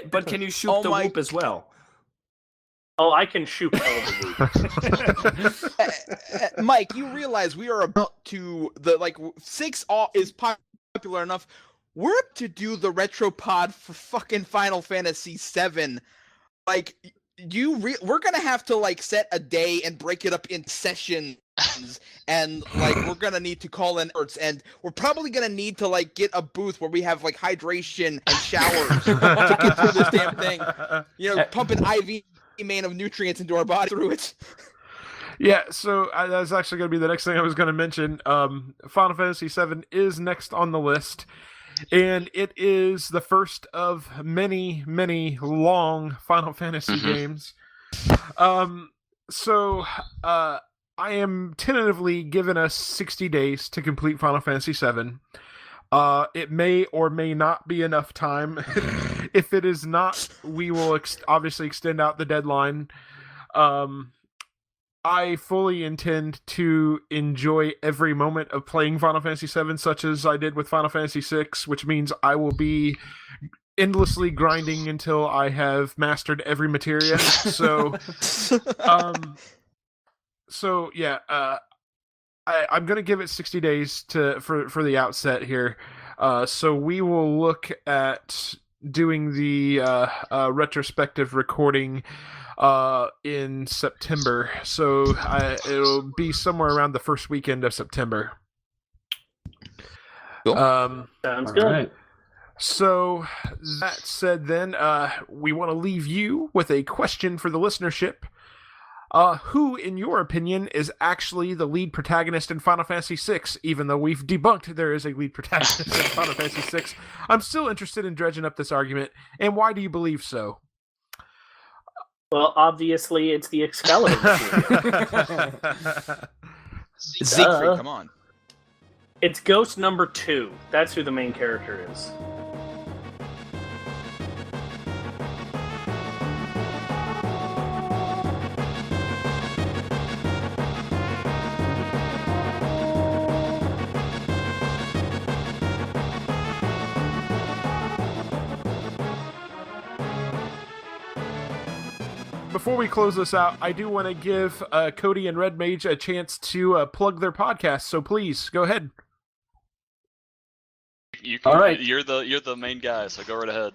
But can you shoot the whoop as well? Oh, I can shoot all the whoop. Mike, you realize we are about to six is popular enough. We're up to do the Retropod for fucking Final Fantasy VII. Like, we're gonna have to set a day and break it up in sessions. And we're gonna need to call in experts, and we're probably gonna need to get a booth where we have hydration and showers to get through this damn thing. Pump an IV main of nutrients into our body through it. Yeah, so that's actually going to be the next thing I was going to mention. Final Fantasy VII is next on the list, and it is the first of many, many long Final Fantasy games. So I am tentatively given us 60 days to complete Final Fantasy VII. It may or may not be enough time. If it is not, we will obviously extend out the deadline. I fully intend to enjoy every moment of playing Final Fantasy VII, such as I did with Final Fantasy VI, which means I will be endlessly grinding until I have mastered every materia. So, yeah, I'm going to give it 60 days for the outset here. So we will look at doing the retrospective recording in September. So it'll be somewhere around the first weekend of September. Cool. Sounds good. Right. So that said, then we want to leave you with a question for the listenership. Who, in your opinion, is actually the lead protagonist in Final Fantasy VI? Even though we've debunked there is a lead protagonist in Final Fantasy VI, I'm still interested in dredging up this argument. And why do you believe so? Well, obviously, it's the Excalibur. Siegfried, come on. It's Ghost number 2. That's who the main character is. Before we close this out, I do want to give Cody and Red Mage a chance to plug their podcast. So please go ahead. You can, all right. You're the main guy, so go right ahead.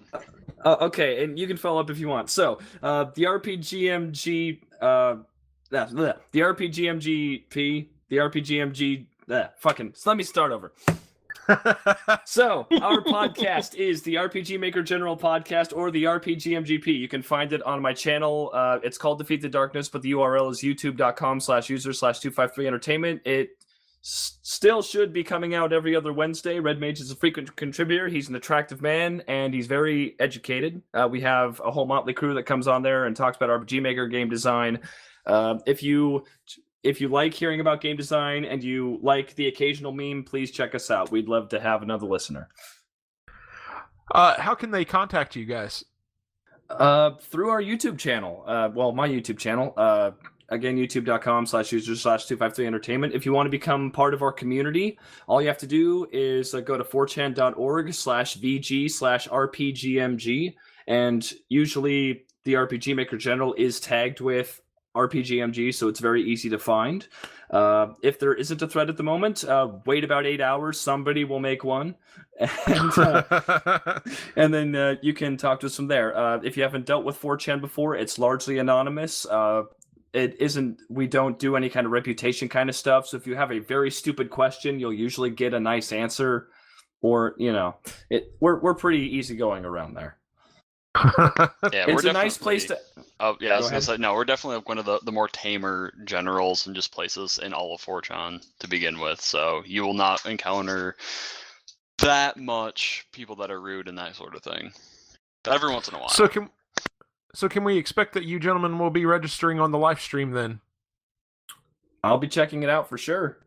Okay, and you can follow up if you want. So, the RPGMG, the RPGMGP, the RPGMG, fucking, so let me start over. So, our podcast is the RPG Maker General Podcast, or the RPGMGP. You can find it on my channel. It's called Defeat the Darkness, but the URL is youtube.com/user/253entertainment. It still should be coming out every other Wednesday. Red Mage is a frequent contributor. He's an attractive man, and he's very educated. We have a whole motley crew that comes on there and talks about RPG Maker game design. If you like hearing about game design and you like the occasional meme, please check us out. We'd love to have another listener. How can they contact you guys? Through our YouTube channel. My YouTube channel. Again, youtube.com/user/253entertainment. If you want to become part of our community, all you have to do is go to 4chan.org/VG/RPGMG. And usually the RPG Maker General is tagged with RPGMG, so it's very easy to find. If there isn't a thread at the moment, wait about 8 hours. Somebody will make one, and then you can talk to us from there. If you haven't dealt with 4chan before, it's largely anonymous. We don't do any kind of reputation kind of stuff. So if you have a very stupid question, you'll usually get a nice answer, or we're pretty easygoing around there. Yeah, it's a nice place to. Oh yeah, I was gonna say no. We're definitely one of the more tamer generals and just places in all of 4chan to begin with. So you will not encounter that much people that are rude and that sort of thing. Every once in a while. So can we expect that you gentlemen will be registering on the live stream then? I'll be checking it out for sure.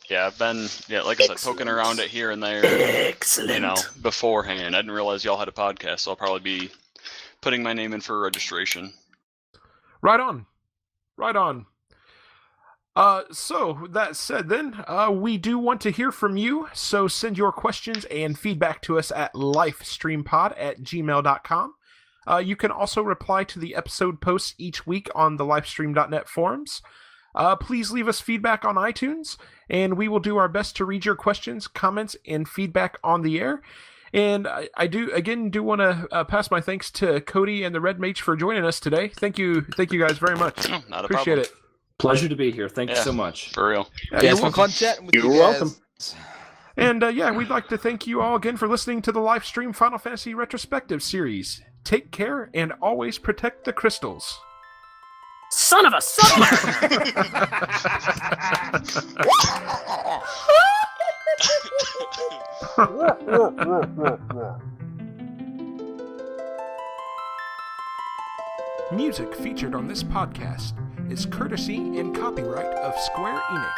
Yeah, I've been, like I said, poking around it here and there. Excellent. Beforehand. I didn't realize y'all had a podcast, so I'll probably be putting my name in for registration. Right on. So that said then, we do want to hear from you, so send your questions and feedback to us at lifestreampod@gmail.com. You can also reply to the episode posts each week on the lifestream.net forums. Please leave us feedback on iTunes, and we will do our best to read your questions, comments, and feedback on the air. And I do want to pass my thanks to Cody and the Red Mage for joining us today. Thank you guys very much. Not a Appreciate problem. it. Pleasure to be here. Thank you so much. For real. It's been fun chatting with you guys. You're welcome. And we'd like to thank you all again for listening to the Lifestream Final Fantasy Retrospective series. Take care and always protect the crystals. Son of a Music featured on this podcast is courtesy and copyright of Square Enix.